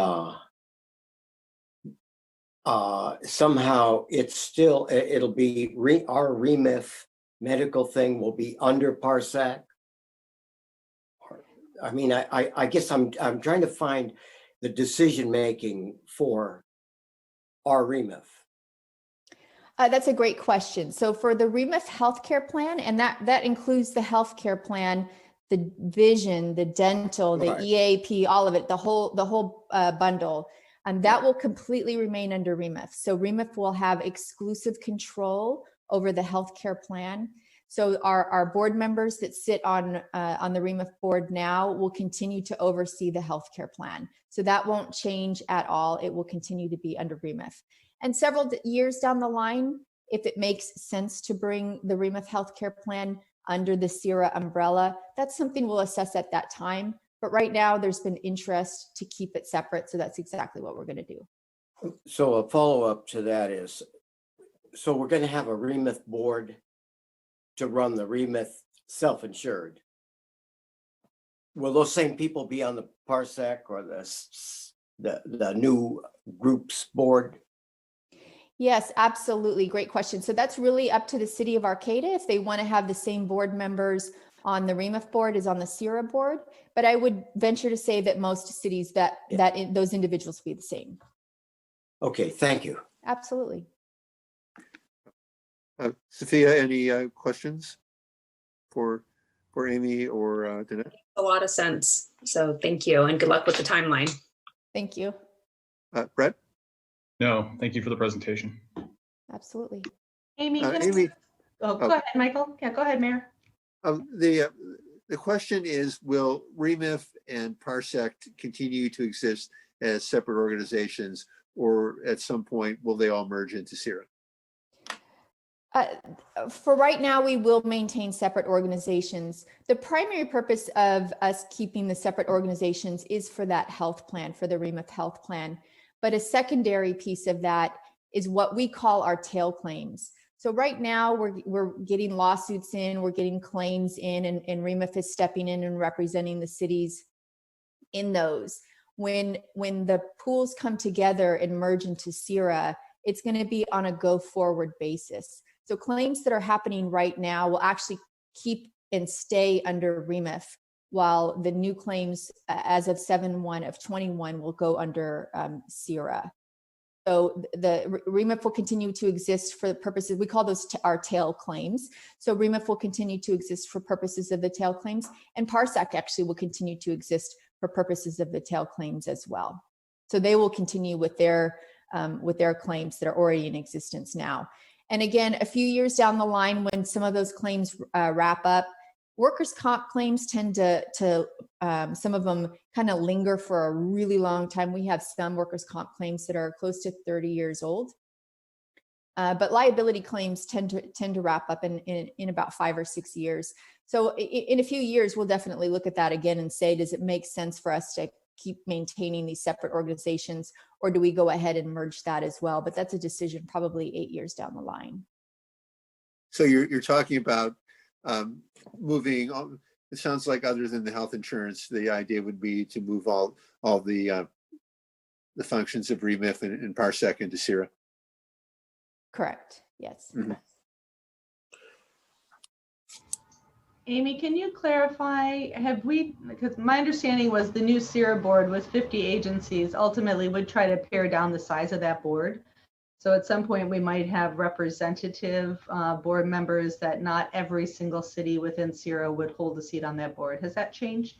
somehow it'll be our REMF medical thing will be under PARSAC. I mean, I guess I'm trying to find the decision-making for our REMF. That's a great question. So for the REMF healthcare plan, and that includes the healthcare plan, the vision, the dental, the EAP, all of it, the whole bundle, that will completely remain under REMF. So REMF will have exclusive control over the healthcare plan. So our board members that sit on the REMF board now will continue to oversee the healthcare plan. So that won't change at all. It will continue to be under REMF. And several years down the line, if it makes sense to bring the Remif healthcare plan under the CIRA umbrella, that's something we'll assess at that time. But right now there's been interest to keep it separate. So that's exactly what we're going to do. So a follow-up to that is, so we're going to have a Remif board to run the Remif self-insured. Will those same people be on the Parsec or the new groups board? Yes, absolutely. Great question. So that's really up to the city of Arcata if they want to have the same board members on the Remif board as on the CIRA board. But I would venture to say that most cities those individuals will be the same. Okay, thank you. Absolutely. Sophia, any questions for Amy or Danette? A lot of sense. So thank you and good luck with the timeline. Thank you. Brett? No, thank you for the presentation. Absolutely. Amy, can Amy, go ahead, Michael. Yeah, go ahead, Mayor. the question is, will Remif and Parsec continue to exist as separate organizations, or at some point will they all merge into CIRA? For right now, we will maintain separate organizations. The primary purpose of us keeping the separate organizations is for that health plan, for the Remif health plan. But a secondary piece of that is what we call our tail claims. So right now we're getting lawsuits in, we're getting claims in, and Remif is stepping in and representing the cities in those. When the pools come together and merge into CIRA, it's going to be on a go forward basis. So claims that are happening right now will actually keep and stay under Remif, while the new claims as of 7/1/21 will go under CIRA. So the Remif will continue to exist for the purposes, we call those our tail claims. So Remif will continue to exist for purposes of the tail claims, and Parsec actually will continue to exist for purposes of the tail claims as well. So they will continue with their claims that are already in existence now. And again, a few years down the line, when some of those claims wrap up, workers' comp claims tend to some of them kind of linger for a really long time. We have some workers' comp claims that are close to 30 years old. But liability claims tend to wrap up in about 5 or 6 years. So in a few years, we'll definitely look at that again and say, does it make sense for us to keep maintaining these separate organizations, or do we go ahead and merge that as well? But that's a decision probably 8 years down the line. So you're talking about moving on. It sounds like, other than the health insurance, the idea would be to move all the functions of Remif and Parsec into CIRA. Correct. Yes. Mm-hmm. Amy, can you clarify, because my understanding was the new CIRA board with 50 agencies ultimately would try to pare down the size of that board. So at some point we might have representative board members that not every single city within CIRA would hold a seat on that board. Has that changed?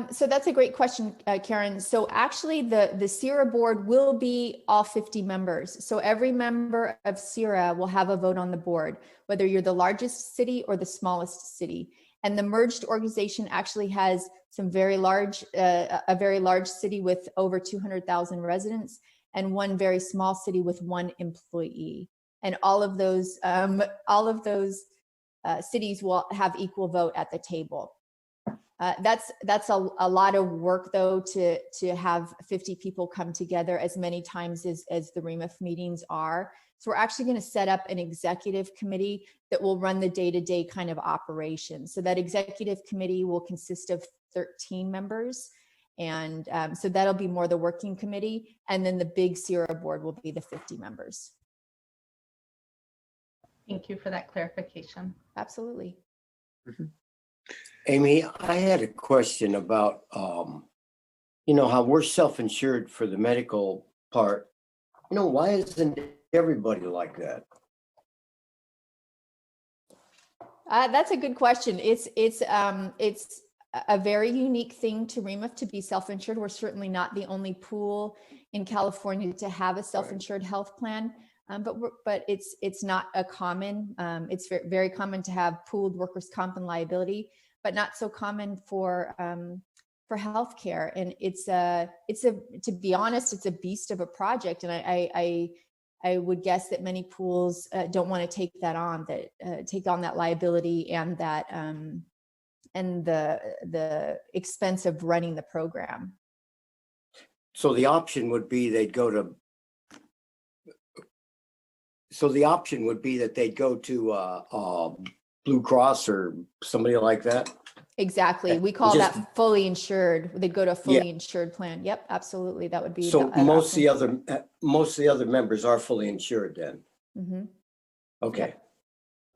So that's a great question, Karen. So actually the CIRA board will be all 50 members. So every member of CIRA will have a vote on the board, whether you're the largest city or the smallest city. And the merged organization actually has some very large, a very large city with over 200,000 residents, and one very small city with 1 employee. And all of those cities will have equal vote at the table. That's a lot of work, though, to have 50 people come together as many times as the Remif meetings are. So we're actually going to set up an executive committee that will run the day-to-day kind of operations. So that executive committee will consist of 13 members. And so that'll be more the working committee. And then the big CIRA board will be the 50 members. Thank you for that clarification. Absolutely. Mm-hmm. Amy, I had a question about, how we're self-insured for the medical part. Why isn't everybody like that? That's a good question. It's a very unique thing to Remif to be self-insured. We're certainly not the only pool in California to have a self-insured health plan, but it's not a common. It's very common to have pooled workers' comp and liability, but not so common for healthcare. And it's to be honest, it's a beast of a project. And I I would guess that many pools don't want to take that on, take on that liability and that and the expense of running the program. So the option would be they'd go to. So the option would be that they'd go to Blue Cross or somebody like that. Exactly. We call Just- that fully insured. They'd go to a fully insured plan. Yep, absolutely. That would be. So an most of option. the other members are fully insured then. Mhm. Okay. Yep.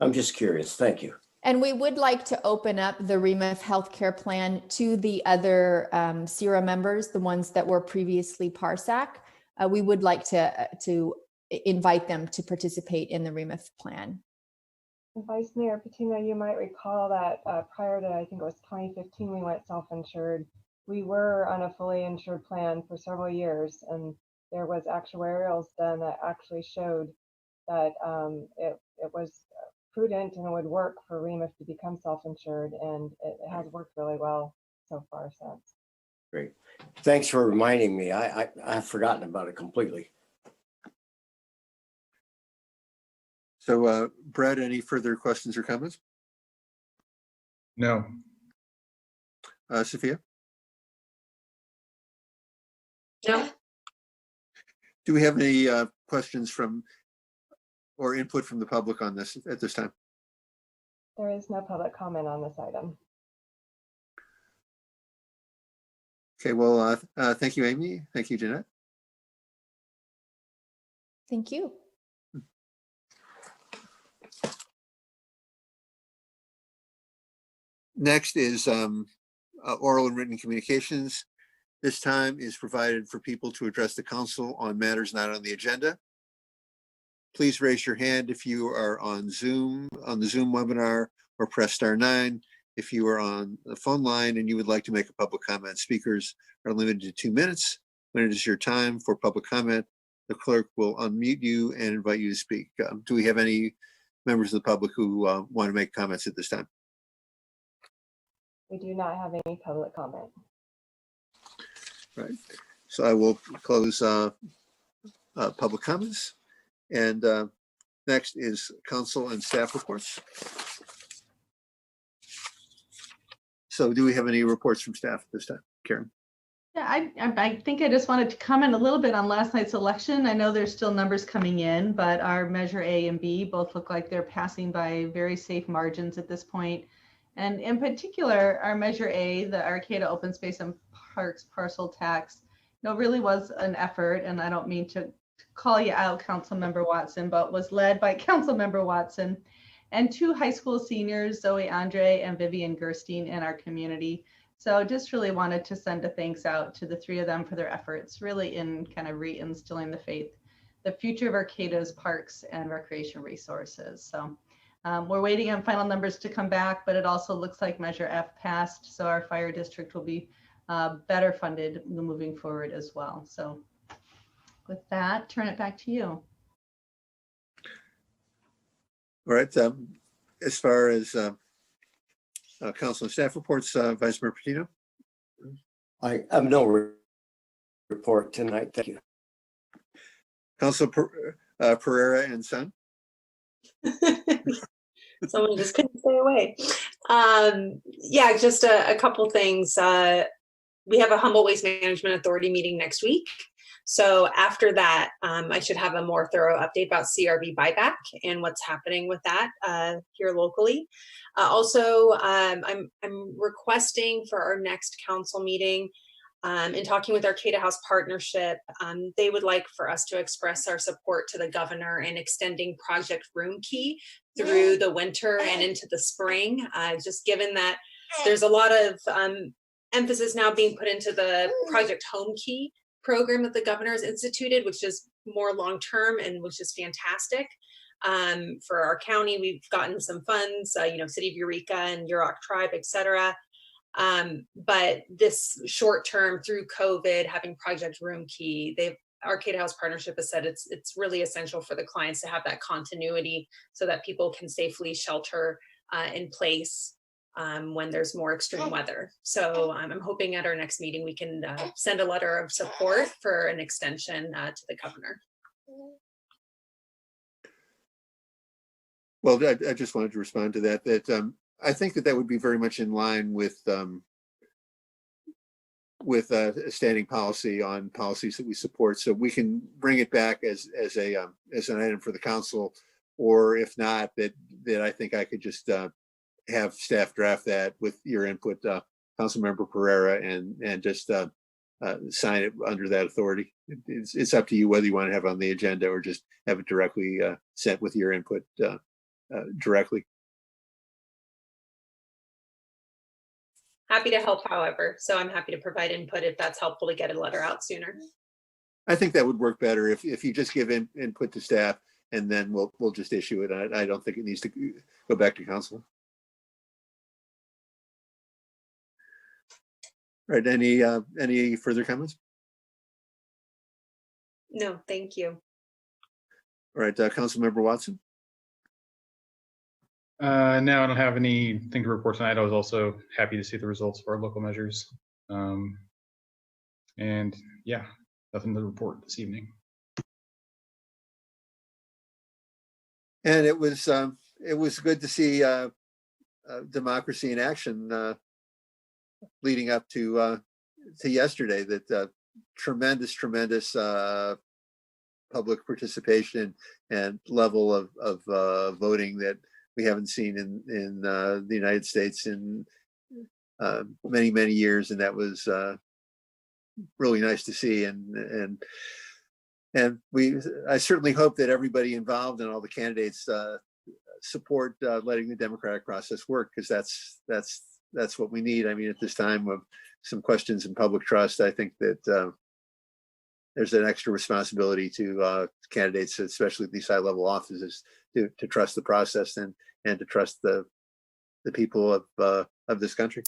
I'm just curious. Thank you. And we would like to open up the REMF healthcare plan to the other CERA members, the ones that were previously PARSAC. We would like to invite them to participate in the REMF plan. Vice Mayor Patino, you might recall that prior to, I think it was 2015, we went self-insured. We were on a fully insured plan for several years, and there was actuarials done that actually showed that it was prudent and it would work for REMF to become self-insured, and it has worked really well so far since. Great. Thanks for reminding me. I've forgotten about it completely. So Brad, any further questions or comments? No. Sophia? No. Do we have any questions from or input from the public on this at this time? There is no public comment on this item. Okay, well, thank you, Amy. Thank you, Jeanette. Thank you. Next is oral and written communications. This time is provided for people to address the council on matters not on the agenda. Please raise your hand if you are on Zoom, on the Zoom webinar, or press *9 if you are on the phone line and you would like to make a public comment. Speakers are limited to 2 minutes. When it is your time for public comment, the clerk will unmute you and invite you to speak. Do we have any members of the public who want to make comments at this time? We do not have any public comment. Right. So I will close public comments. And next is council and staff reports. So do we have any reports from staff at this time? Karen? Yeah, I think I just wanted to comment a little bit on last night's election. I know there's still numbers coming in, but our Measure A and B both look like they're passing by very safe margins at this point. And in particular, our Measure A, the Arcata Open Space and Parks Parcel Tax, really was an effort, and I don't mean to call you out, Councilmember Watson, but was led by Councilmember Watson and 2 high school seniors, Zoe Andre and Vivian Gerstein, in our community. So just really wanted to send a thanks out to the 3 of them for their efforts, really in kind of reinstilling the future of Arcata's parks and recreation resources. So we're waiting on final numbers to come back, but it also looks like Measure F passed, so our fire district will be better funded moving forward as well. So with that, turn it back to you. All right. As far as council and staff reports, Vice Mayor Patino? I have no report tonight. Thank you. Council Pereira and Son? Someone just couldn't stay away. Yeah, just a couple things. We have a Humboldt Waste Management Authority meeting next week. So after that, I should have a more thorough update about CRV buyback and what's happening with that here locally. Also, I'm requesting for our next council meeting, in talking with Arcata House Partnership, they would like for us to express our support to the governor in extending Project Room Key through the winter and into the spring, just given that there's a lot of emphasis now being put into the Project Home Key program that the governor has instituted, which is more long-term and which is fantastic. For our county, we've gotten some funds, City of Eureka and Yurok Tribe, et cetera. But this short term through COVID, having Project Room Key, Arcata House Partnership has said it's really essential for the clients to have that continuity so that people can safely shelter in place when there's more extreme weather. So I'm hoping at our next meeting we can send a letter of support for an extension to the governor. Well, I just wanted to respond to that, I think that would be very much in line with a standing policy on policies that we support. So we can bring it back as an item for the council, or if not, that I think I could just have staff draft that with your input, Councilmember Pereira, and just sign it under that authority. It's up to you whether you want to have it on the agenda or just have it directly sent with your input directly. Happy to help, however. So I'm happy to provide input if that's helpful to get a letter out sooner. I think that would work better if you just give input to staff, and then we'll just issue it. I don't think it needs to go back to council. All right. Any further comments? No, thank you. All right, Councilmember Watson. No, I don't have anything to report tonight. I was also happy to see the results of our local measures. And yeah, nothing to report this evening. And it was good to see democracy in action leading up to yesterday. That tremendous public participation and level of voting that we haven't seen in the United States in many years, and that was really nice to see. And I certainly hope that everybody involved and all the candidates support letting the democratic process work, because that's what we need. I mean, at this time of some questions in public trust, I think that there's an extra responsibility to candidates, especially these high-level offices, to trust the process and to trust the people of this country.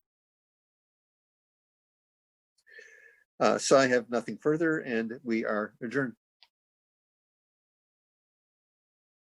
So I have nothing further, and we are adjourned.